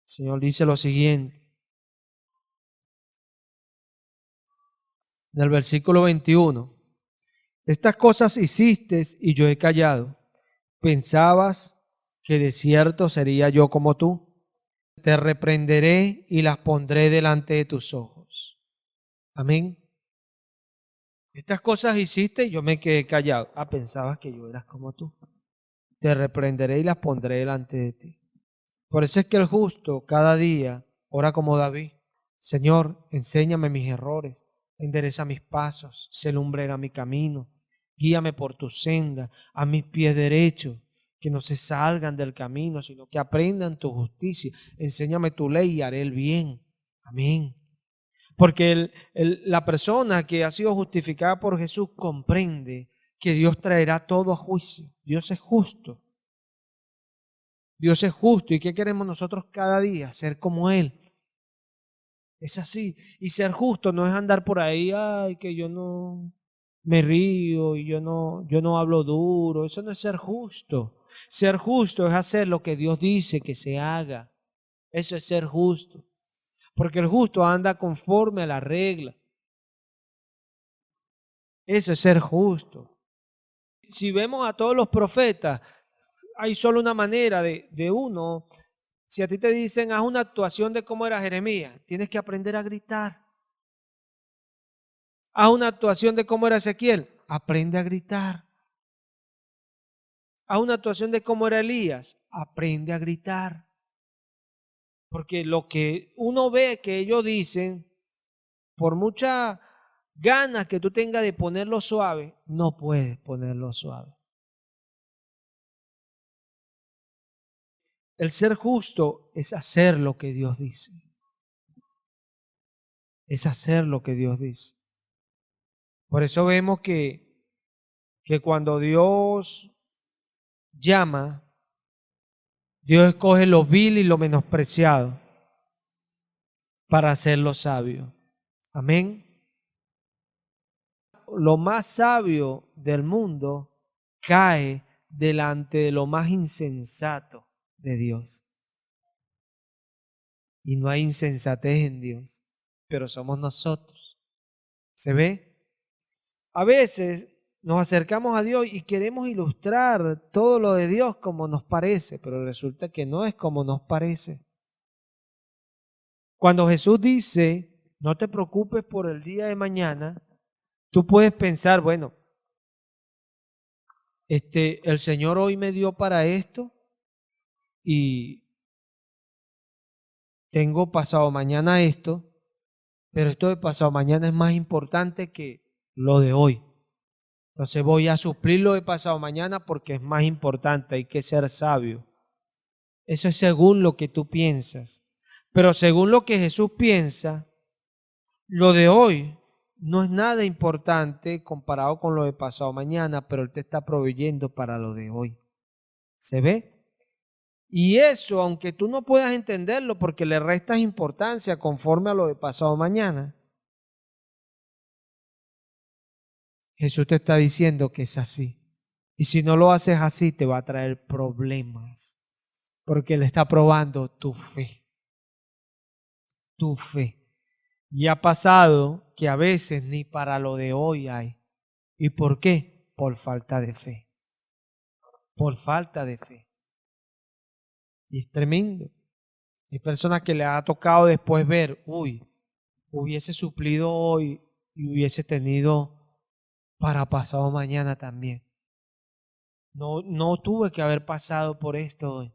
el Señor dice lo siguiente, en el versículo 21, estas cosas hiciste y yo he callado. ¿Pensabas que de cierto sería yo como tú? Te reprenderé y las pondré delante de tus ojos. Amén. Estas cosas hiciste y yo me quedé callado. Pensabas que yo eras como tú. Te reprenderé y las pondré delante de ti. Por eso es que el justo cada día ora como David. Señor, enséñame mis errores, endereza mis pasos, sé lumbrera mi camino, guíame por tu senda, a mis pies derechos, que no se salgan del camino, sino que aprendan tu justicia. Enséñame tu ley y haré el bien. Amén. Porque la persona que ha sido justificada por Jesús comprende que Dios traerá todo a juicio. Dios es justo. Dios es justo. ¿Y qué queremos nosotros cada día? Ser como Él. Es así. Y ser justo no es andar por ahí, ay, que yo no me río y yo no hablo duro. Eso no es ser justo. Ser justo es hacer lo que Dios dice que se haga. Eso es ser justo. Porque el justo anda conforme a la regla. Eso es ser justo. Si vemos a todos los profetas, hay solo una manera de uno. Si a ti te dicen, haz una actuación de cómo era Jeremías, tienes que aprender a gritar. Haz una actuación de cómo era Ezequiel, aprende a gritar. Haz una actuación de cómo era Elías, aprende a gritar. Porque lo que uno ve que ellos dicen, por mucha ganas que tú tengas de ponerlo suave, no puedes ponerlo suave. El ser justo es hacer lo que Dios dice. Es hacer lo que Dios dice. Por eso vemos que cuando Dios llama, Dios escoge lo vil y lo menospreciado para hacerlo sabio. Amén. Lo más sabio del mundo cae delante de lo más insensato de Dios. Y no hay insensatez en Dios, pero somos nosotros. ¿Se ve? A veces nos acercamos a Dios y queremos ilustrar todo lo de Dios como nos parece, pero resulta que no es como nos parece. Cuando Jesús dice, no te preocupes por el día de mañana, tú puedes pensar, bueno, el Señor hoy me dio para esto y tengo pasado mañana esto, pero esto de pasado mañana es más importante que lo de hoy. Entonces voy a suplir lo de pasado mañana porque es más importante, hay que ser sabio. Eso es según lo que tú piensas. Pero según lo que Jesús piensa, lo de hoy no es nada importante comparado con lo de pasado mañana, pero Él te está proveyendo para lo de hoy. ¿Se ve? Y eso, aunque tú no puedas entenderlo porque le restas importancia conforme a lo de pasado mañana, Jesús te está diciendo que es así. Y si no lo haces así, te va a traer problemas. Porque Él está probando tu fe. Tu fe. Y ha pasado que a veces ni para lo de hoy hay. ¿Y por qué? Por falta de fe. Por falta de fe. Y es tremendo. Hay personas que le ha tocado después ver, uy, hubiese suplido hoy y hubiese tenido para pasado mañana también. No tuve que haber pasado por esto hoy.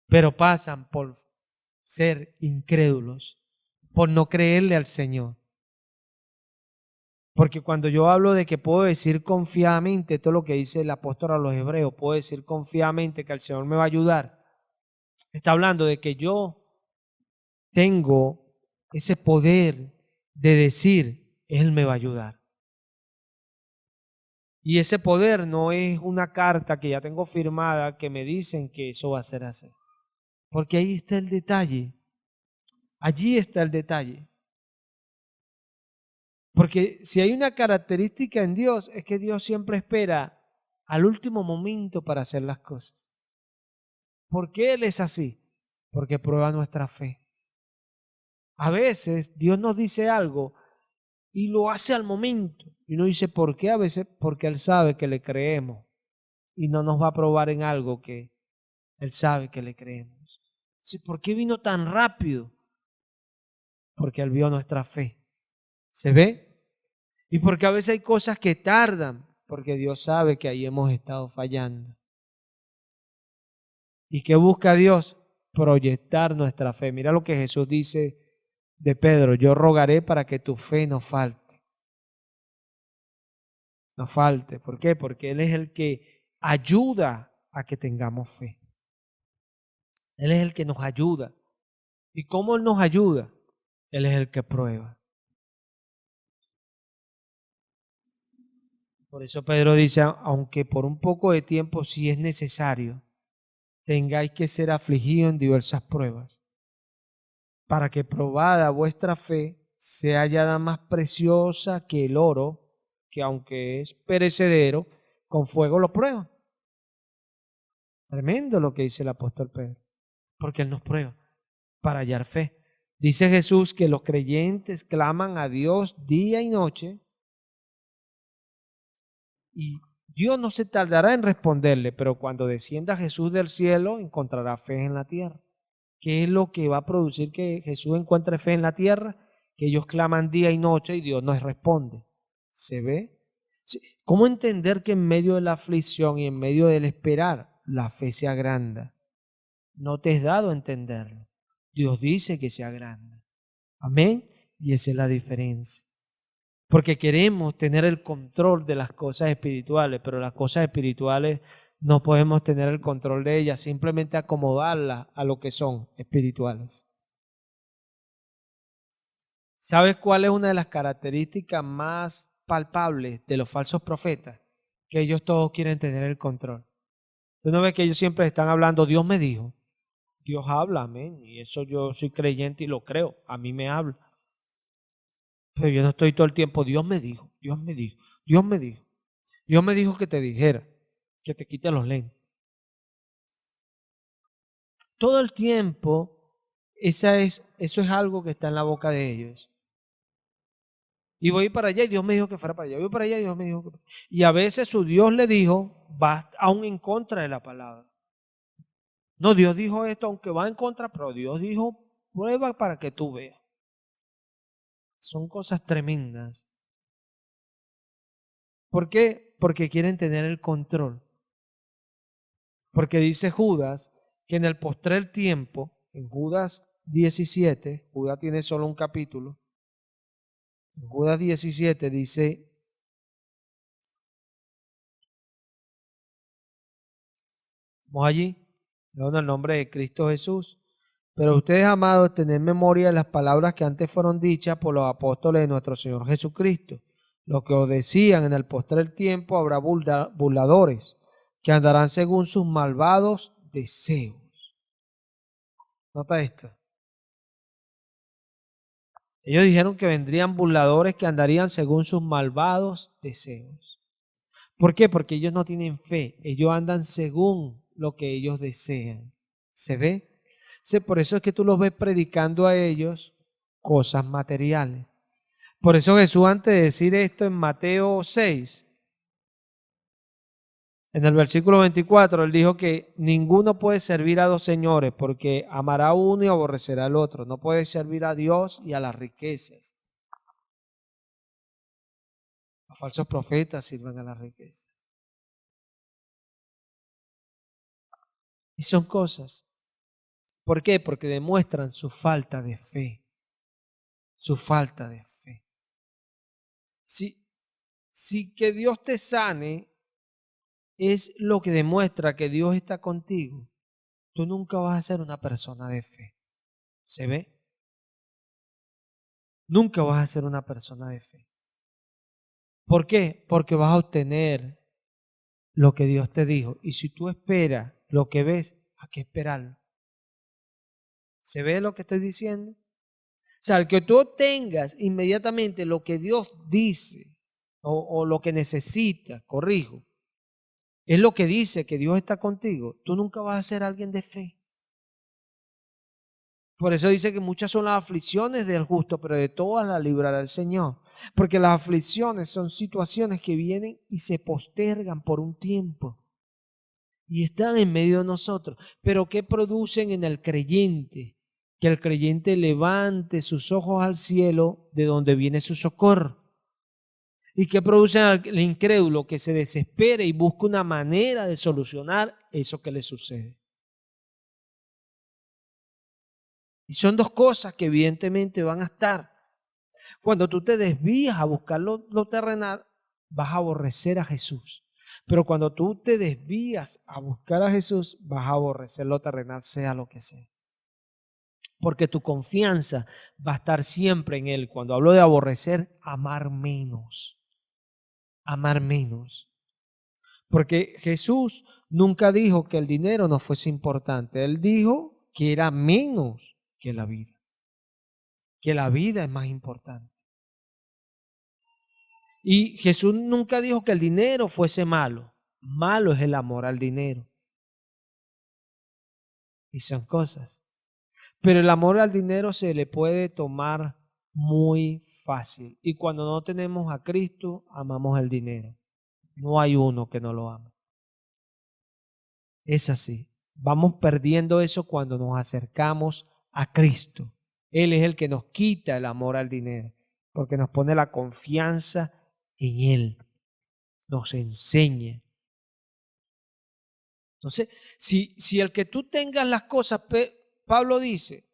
Pero pasan por ser incrédulos, por no creerle al Señor. Porque cuando yo hablo de que puedo decir confiadamente todo lo que dice el apóstol a los hebreos, puedo decir confiadamente que el Señor me va a ayudar, está hablando de que yo tengo ese poder de decir, Él me va a ayudar. Y ese poder no es una carta que ya tengo firmada que me dicen que eso va a ser así. Porque ahí está el detalle. Allí está el detalle. Porque si hay una característica en Dios, es que Dios siempre espera al último momento para hacer las cosas. ¿Por qué Él es así? Porque prueba nuestra fe. A veces Dios nos dice algo y lo hace al momento. Y uno dice, ¿por qué? A veces porque Él sabe que le creemos y no nos va a probar en algo que Él sabe que le creemos. ¿Por qué vino tan rápido? Porque Él vio nuestra fe. ¿Se ve? Y porque a veces hay cosas que tardan, porque Dios sabe que ahí hemos estado fallando. ¿Y qué busca Dios? Proyectar nuestra fe. Mira lo que Jesús dice de Pedro: yo rogaré para que tu fe no falte. No falte. ¿Por qué? Porque Él es el que ayuda a que tengamos fe. Él es el que nos ayuda. ¿Y cómo Él nos ayuda? Él es el que prueba. Por eso Pedro dice, aunque por un poco de tiempo, si es necesario, tengáis que ser afligidos en diversas pruebas, para que probada vuestra fe sea hallada más preciosa que el oro, que aunque es perecedero, con fuego lo prueba. Tremendo lo que dice el apóstol Pedro, porque Él nos prueba para hallar fe. Dice Jesús que los creyentes claman a Dios día y noche y Dios no se tardará en responderle, pero cuando descienda Jesús del cielo encontrará fe en la tierra. ¿Qué es lo que va a producir que Jesús encuentre fe en la tierra? Que ellos claman día y noche y Dios no les responde. ¿Se ve? ¿Cómo entender que en medio de la aflicción y en medio del esperar la fe se agranda? No te es dado entenderlo. Dios dice que se agranda. Amén. Y esa es la diferencia. Porque queremos tener el control de las cosas espirituales, pero las cosas espirituales no podemos tener el control de ellas, simplemente acomodarlas a lo que son espirituales. ¿Sabes cuál es una de las características más palpables de los falsos profetas? Que ellos todos quieren tener el control. Tú no ves que ellos siempre están hablando, Dios me dijo, Dios habla, amén, y eso yo soy creyente y lo creo, a mí me habla. Pero yo no estoy todo el tiempo, Dios me dijo, Dios me dijo, Dios me dijo. Dios me dijo que te dijera, que te quite los lentes. Todo el tiempo, eso es algo que está en la boca de ellos. Y voy para allá y Dios me dijo que fuera para allá. Voy para allá y Dios me dijo que... Y a veces su Dios le dijo, va aún en contra de la palabra. No, Dios dijo esto, aunque va en contra, pero Dios dijo, prueba para que tú veas. Son cosas tremendas. ¿Por qué? Porque quieren tener el control. Porque dice Judas que en el postrer tiempo, en Judas 17, Judas tiene solo un capítulo, en Judas 17 dice, vamos allí, en el nombre de Cristo Jesús, pero ustedes, amados, tened memoria de las palabras que antes fueron dichas por los apóstoles de nuestro Señor Jesucristo. Lo que os decían, en el postrer tiempo habrá burladores que andarán según sus malvados deseos. Nota esto. Ellos dijeron que vendrían burladores que andarían según sus malvados deseos. ¿Por qué? Porque ellos no tienen fe. Ellos andan según lo que ellos desean. ¿Se ve? Por eso es que tú los ves predicando a ellos cosas materiales. Por eso Jesús, antes de decir esto en Mateo 6, en el versículo 24, él dijo que ninguno puede servir a dos señores porque amará a uno y aborrecerá al otro. No puede servir a Dios y a las riquezas. Los falsos profetas sirven a las riquezas. Y son cosas. ¿Por qué? Porque demuestran su falta de fe. Su falta de fe. Si que Dios te sane es lo que demuestra que Dios está contigo, tú nunca vas a ser una persona de fe. ¿Se ve? Nunca vas a ser una persona de fe. ¿Por qué? Porque vas a obtener lo que Dios te dijo. Y si tú esperas lo que ves, hay que esperarlo. ¿Se ve lo que estoy diciendo? O sea, el que tú obtengas inmediatamente lo que Dios dice o lo que necesitas, corrijo, es lo que dice que Dios está contigo, tú nunca vas a ser alguien de fe. Por eso dice que muchas son las aflicciones del justo, pero de todas las librará el Señor. Porque las aflicciones son situaciones que vienen y se postergan por un tiempo. Y están en medio de nosotros. Pero ¿qué producen en el creyente? Que el creyente levante sus ojos al cielo de donde viene su socorro. ¿Y qué produce al incrédulo? Que se desespere y busque una manera de solucionar eso que le sucede. Y son dos cosas que evidentemente van a estar. Cuando tú te desvías a buscar lo terrenal, vas a aborrecer a Jesús. Pero cuando tú te desvías a buscar a Jesús, vas a aborrecer lo terrenal, sea lo que sea. Porque tu confianza va a estar siempre en Él. Cuando hablo de aborrecer, amar menos. Amar menos. Porque Jesús nunca dijo que el dinero no fuese importante. Él dijo que era menos que la vida. Que la vida es más importante. Y Jesús nunca dijo que el dinero fuese malo. Malo es el amor al dinero. Y son cosas. Pero el amor al dinero se le puede tomar muy fácil. Y cuando no tenemos a Cristo, amamos el dinero. No hay uno que no lo ama. Es así. Vamos perdiendo eso cuando nos acercamos a Cristo. Él es el que nos quita el amor al dinero, porque nos pone la confianza en Él. Nos enseña. Entonces, si el que tú tengas las cosas, Pablo dice,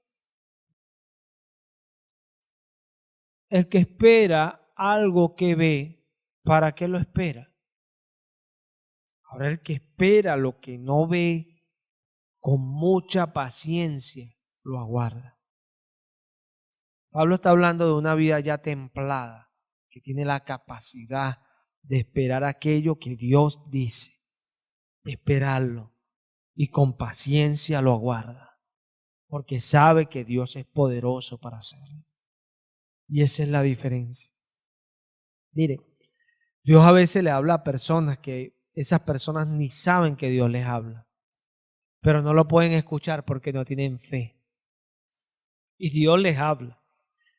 el que espera algo que ve, ¿para qué lo espera? Ahora el que espera lo que no ve, con mucha paciencia lo aguarda. Pablo está hablando de una vida ya templada, que tiene la capacidad de esperar aquello que Dios dice, esperarlo y con paciencia lo aguarda, porque sabe que Dios es poderoso para hacerlo. Y esa es la diferencia. Mire, Dios a veces le habla a personas que esas personas ni saben que Dios les habla, pero no lo pueden escuchar porque no tienen fe. Y Dios les habla,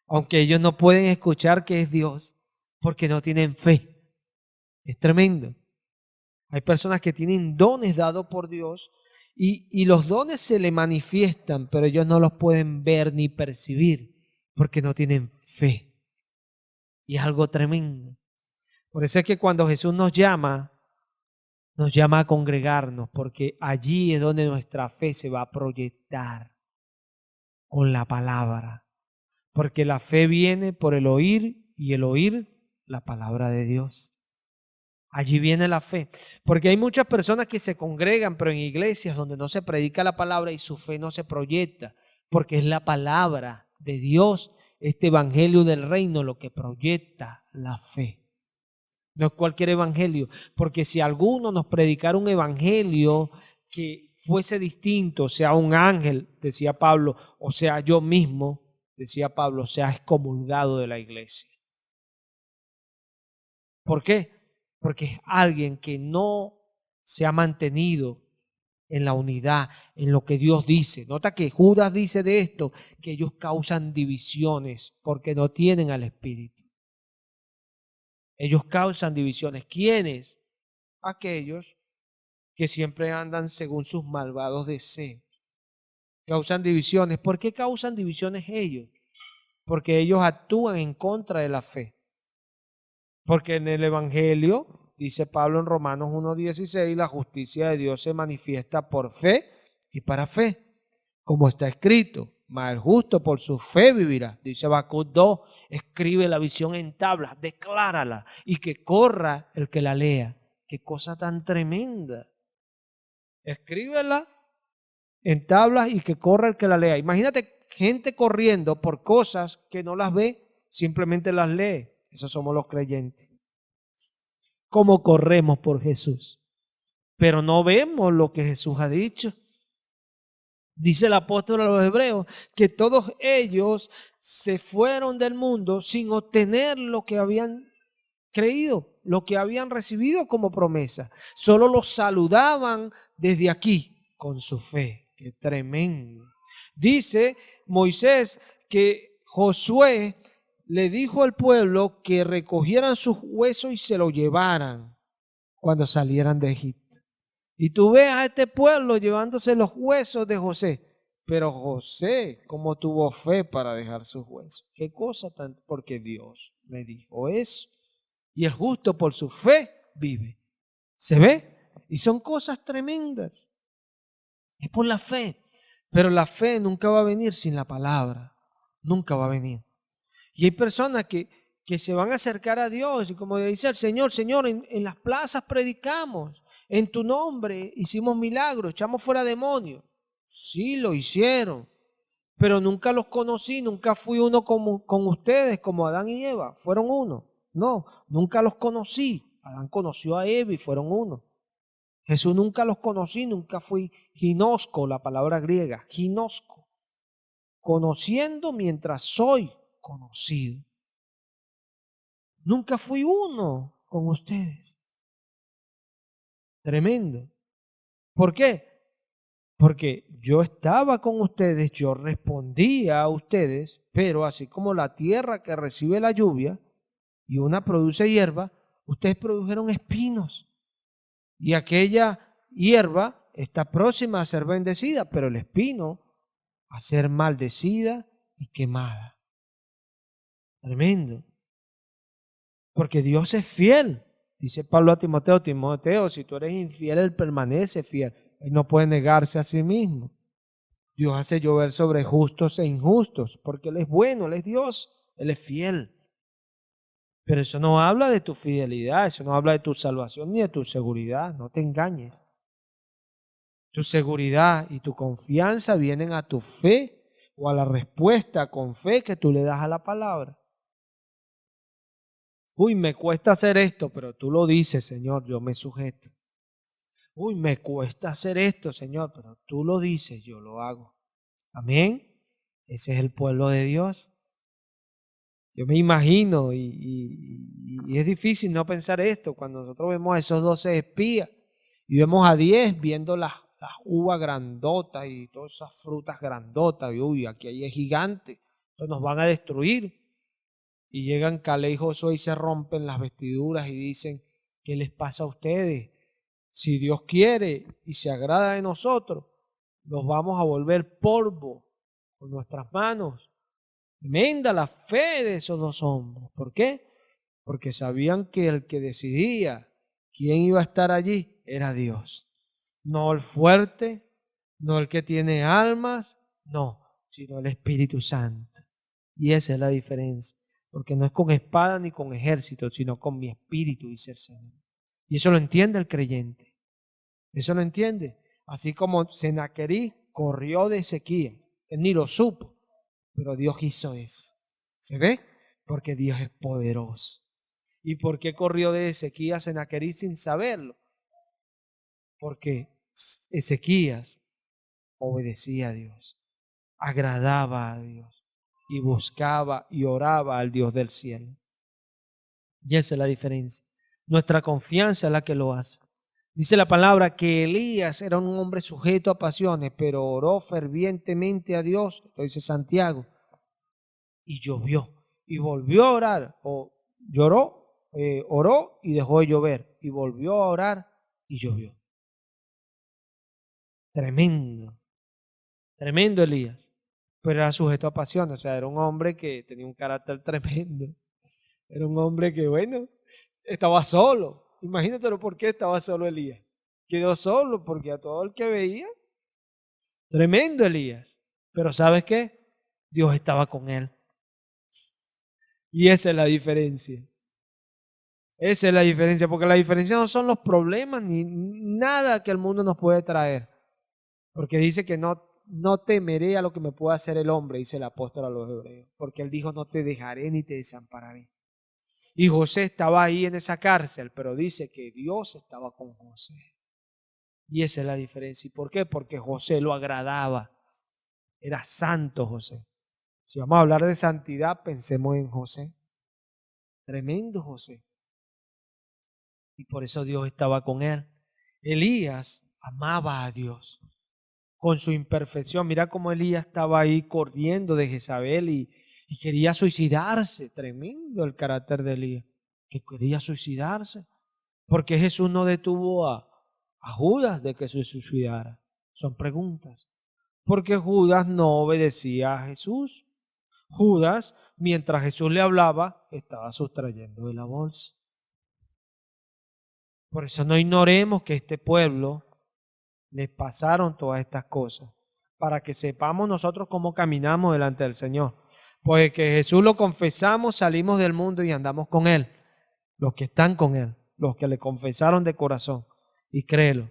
aunque ellos no pueden escuchar que es Dios porque no tienen fe. Es tremendo. Hay personas que tienen dones dados por Dios y los dones se le manifiestan, pero ellos no los pueden ver ni percibir porque no tienen fe. Y es algo tremendo. Por eso es que cuando Jesús nos llama a congregarnos, porque allí es donde nuestra fe se va a proyectar con la palabra. Porque la fe viene por el oír y el oír la palabra de Dios. Allí viene la fe. Porque hay muchas personas que se congregan, pero en iglesias donde no se predica la palabra y su fe no se proyecta. Porque es la palabra de Dios, este evangelio del reino, lo que proyecta la fe. No es cualquier evangelio. Porque si alguno nos predicara un evangelio que fuese distinto, sea un ángel, decía Pablo, o sea yo mismo, decía Pablo, sea excomulgado de la iglesia. ¿Por qué? Porque es alguien que no se ha mantenido en la unidad, en lo que Dios dice. Nota que Judas dice de esto, que ellos causan divisiones porque no tienen al Espíritu. Ellos causan divisiones. ¿Quiénes? Aquellos que siempre andan según sus malvados deseos. Causan divisiones. ¿Por qué causan divisiones ellos? Porque ellos actúan en contra de la fe. Porque en el Evangelio, dice Pablo en Romanos 1:16, la justicia de Dios se manifiesta por fe y para fe, como está escrito, mas el justo por su fe vivirá. Dice Habacuc 2, escribe la visión en tablas, declárala y que corra el que la lea. Qué cosa tan tremenda. Escríbela en tablas y que corra el que la lea. Imagínate gente corriendo por cosas que no las ve, simplemente las lee. Esos somos los creyentes. ¿Cómo corremos por Jesús? Pero no vemos lo que Jesús ha dicho. Dice el apóstol a los hebreos que todos ellos se fueron del mundo sin obtener lo que habían creído, lo que habían recibido como promesa. Solo los saludaban desde aquí con su fe. Qué tremendo. Dice Moisés que Josué le dijo al pueblo que recogieran sus huesos y se los llevaran cuando salieran de Egipto. Y tú ves a este pueblo llevándose los huesos de José. Pero José, ¿cómo tuvo fe para dejar sus huesos? ¿Qué cosa tan? Porque Dios le dijo eso. Y el justo por su fe vive. ¿Se ve? Y son cosas tremendas. Es por la fe. Pero la fe nunca va a venir sin la palabra. Nunca va a venir. Y hay personas que se van a acercar a Dios y como dice el Señor, Señor, en las plazas predicamos, en tu nombre hicimos milagros, echamos fuera demonios. Sí, lo hicieron, pero nunca los conocí, nunca fui uno con ustedes, como Adán y Eva, fueron uno. No, nunca los conocí. Adán conoció a Eva y fueron uno. Jesús nunca los conocí, nunca fui ginosco, la palabra griega, ginosco. Conociendo mientras soy conocido. Nunca fui uno con ustedes. Tremendo. ¿Por qué? Porque yo estaba con ustedes, yo respondía a ustedes, pero así como la tierra que recibe la lluvia y una produce hierba, ustedes produjeron espinos. Y aquella hierba está próxima a ser bendecida, pero el espino a ser maldecida y quemada. Tremendo. Porque Dios es fiel. Dice Pablo a Timoteo, Timoteo, si tú eres infiel, Él permanece fiel. Él no puede negarse a sí mismo. Dios hace llover sobre justos e injustos, porque Él es bueno, Él es Dios, Él es fiel. Pero eso no habla de tu fidelidad, eso no habla de tu salvación ni de tu seguridad, no te engañes. Tu seguridad y tu confianza vienen a tu fe o a la respuesta con fe que tú le das a la palabra. Uy, me cuesta hacer esto, pero tú lo dices, Señor, yo me sujeto. Uy, me cuesta hacer esto, Señor, pero tú lo dices, yo lo hago. Amén. Ese es el pueblo de Dios. Yo me imagino, y es difícil no pensar esto, cuando nosotros vemos a esos 12 espías y vemos a 10 viendo las uvas grandotas y todas esas frutas grandotas, y uy, aquí hay gigantes, entonces nos van a destruir. Y llegan Caleb y Josué y se rompen las vestiduras y dicen, ¿qué les pasa a ustedes? Si Dios quiere y se agrada de nosotros, nos vamos a volver polvo con nuestras manos. Tremenda la fe de esos dos hombres. ¿Por qué? Porque sabían que el que decidía quién iba a estar allí era Dios. No el fuerte, no el que tiene almas, no, sino el Espíritu Santo. Y esa es la diferencia. Porque no es con espada ni con ejército, sino con mi espíritu, dice el Señor. Y eso lo entiende el creyente. Eso lo entiende. Así como Senaquerí corrió de Ezequías. Él ni lo supo, pero Dios hizo eso. ¿Se ve? Porque Dios es poderoso. ¿Y por qué corrió de Ezequías Senaquerí sin saberlo? Porque Ezequías obedecía a Dios, agradaba a Dios y buscaba y oraba al Dios del cielo. Y esa es la diferencia. Nuestra confianza es la que lo hace. Dice la palabra que Elías era un hombre sujeto a pasiones, pero oró fervientemente a Dios, esto dice Santiago, y llovió. Y volvió a orar, o lloró, oró y dejó de llover. Y volvió a orar y llovió. Tremendo, tremendo Elías. Pero era sujeto a pasiones, o sea, era un hombre que tenía un carácter tremendo. Era un hombre que, bueno, estaba solo. Imagínatelo por qué estaba solo Elías. Quedó solo porque a todo el que veía, tremendo Elías. Pero ¿sabes qué? Dios estaba con él. Y esa es la diferencia. Esa es la diferencia, porque la diferencia no son los problemas ni nada que el mundo nos puede traer. Porque dice que no temeré a lo que me pueda hacer el hombre, dice el apóstol a los hebreos. Porque él dijo, no te dejaré ni te desampararé. Y José estaba ahí en esa cárcel, pero dice que Dios estaba con José. Y esa es la diferencia. ¿Y por qué? Porque José lo agradaba. Era santo José. Si vamos a hablar de santidad, pensemos en José. Tremendo José. Y por eso Dios estaba con él. Elías amaba a Dios con su imperfección. Mira cómo Elías estaba ahí corriendo de Jezabel y quería suicidarse. Tremendo el carácter de Elías, que quería suicidarse. ¿Por qué Jesús no detuvo a Judas de que se suicidara? Son preguntas. Porque Judas no obedecía a Jesús. Judas, mientras Jesús le hablaba, estaba sustrayendo de la bolsa. Por eso no ignoremos que este pueblo les pasaron todas estas cosas, para que sepamos nosotros cómo caminamos delante del Señor. Pues que Jesús lo confesamos, salimos del mundo y andamos con Él. Los que están con Él, los que le confesaron de corazón. Y créelo,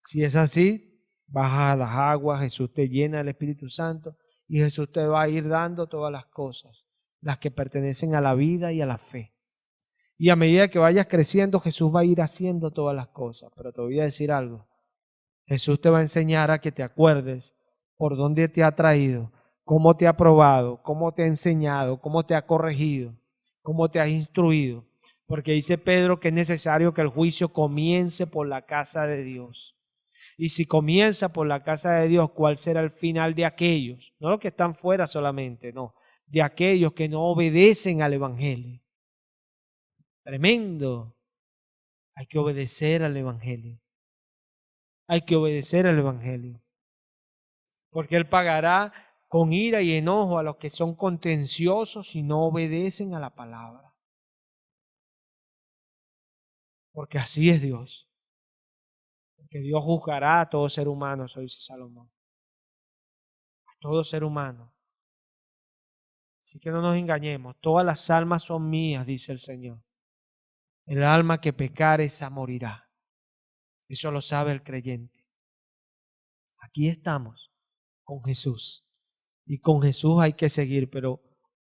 si es así, baja a las aguas, Jesús te llena del Espíritu Santo y Jesús te va a ir dando todas las cosas, las que pertenecen a la vida y a la fe. Y a medida que vayas creciendo, Jesús va a ir haciendo todas las cosas. Pero te voy a decir algo. Jesús te va a enseñar a que te acuerdes por dónde te ha traído, cómo te ha probado, cómo te ha enseñado, cómo te ha corregido, cómo te ha instruido. Porque dice Pedro que es necesario que el juicio comience por la casa de Dios. Y si comienza por la casa de Dios, ¿cuál será el final de aquellos? No los que están fuera solamente, no. De aquellos que no obedecen al Evangelio. Tremendo. Hay que obedecer al Evangelio. Hay que obedecer al Evangelio. Porque Él pagará con ira y enojo a los que son contenciosos y no obedecen a la palabra. Porque así es Dios. Porque Dios juzgará a todo ser humano, eso dice Salomón. A todo ser humano. Así que no nos engañemos. Todas las almas son mías, dice el Señor. El alma que pecare, esa morirá. Eso lo sabe el creyente. Aquí estamos con Jesús. Y con Jesús hay que seguir, pero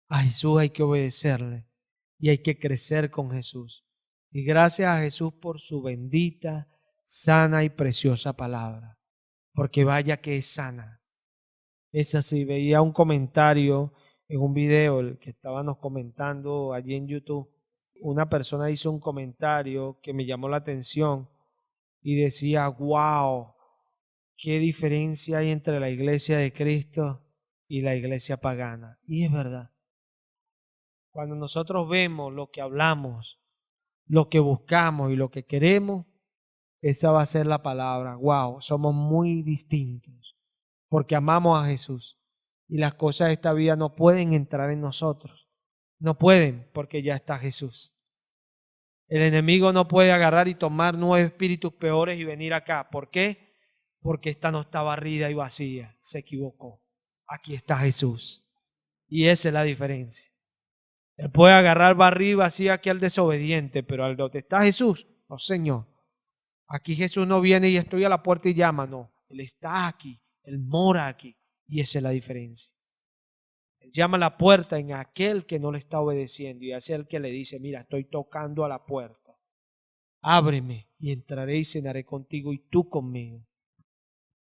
a Jesús hay que obedecerle. Y hay que crecer con Jesús. Y gracias a Jesús por su bendita, sana y preciosa palabra. Porque vaya que es sana. Es así. Veía un comentario en un video, el que estábamos comentando allí en YouTube. Una persona hizo un comentario que me llamó la atención y decía, wow, qué diferencia hay entre la iglesia de Cristo y la iglesia pagana. Y es verdad. Cuando nosotros vemos lo que hablamos, lo que buscamos y lo que queremos, esa va a ser la palabra. Wow, somos muy distintos porque amamos a Jesús y las cosas de esta vida no pueden entrar en nosotros. No pueden porque ya está Jesús. El enemigo no puede agarrar y tomar 9 espíritus peores y venir acá. ¿Por qué? Porque esta no está barrida y vacía. Se equivocó. Aquí está Jesús. Y esa es la diferencia. Él puede agarrar barrida y vacía aquí al desobediente, pero al donde está Jesús, no, Señor. Aquí Jesús no viene y estoy a la puerta y llama, no. Él está aquí, Él mora aquí. Y esa es la diferencia. Él llama a la puerta en aquel que no le está obedeciendo y es el que le dice, mira, estoy tocando a la puerta. Ábreme y entraré y cenaré contigo y tú conmigo.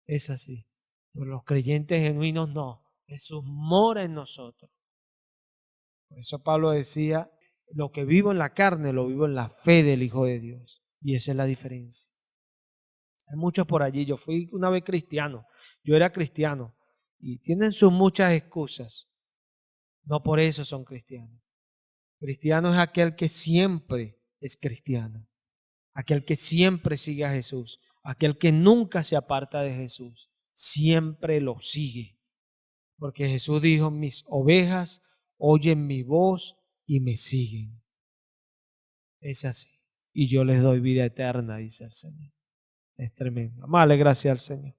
Es así. Pero los creyentes genuinos no. Jesús mora en nosotros. Por eso Pablo decía, lo que vivo en la carne lo vivo en la fe del Hijo de Dios. Y esa es la diferencia. Hay muchos por allí. Yo fui una vez cristiano. Yo era cristiano. Y tienen sus muchas excusas. No por eso son cristianos. Cristiano es aquel que siempre es cristiano. Aquel que siempre sigue a Jesús. Aquel que nunca se aparta de Jesús. Siempre lo sigue. Porque Jesús dijo, mis ovejas oyen mi voz y me siguen. Es así. Y yo les doy vida eterna, dice el Señor. Es tremendo. Dale gracias al Señor.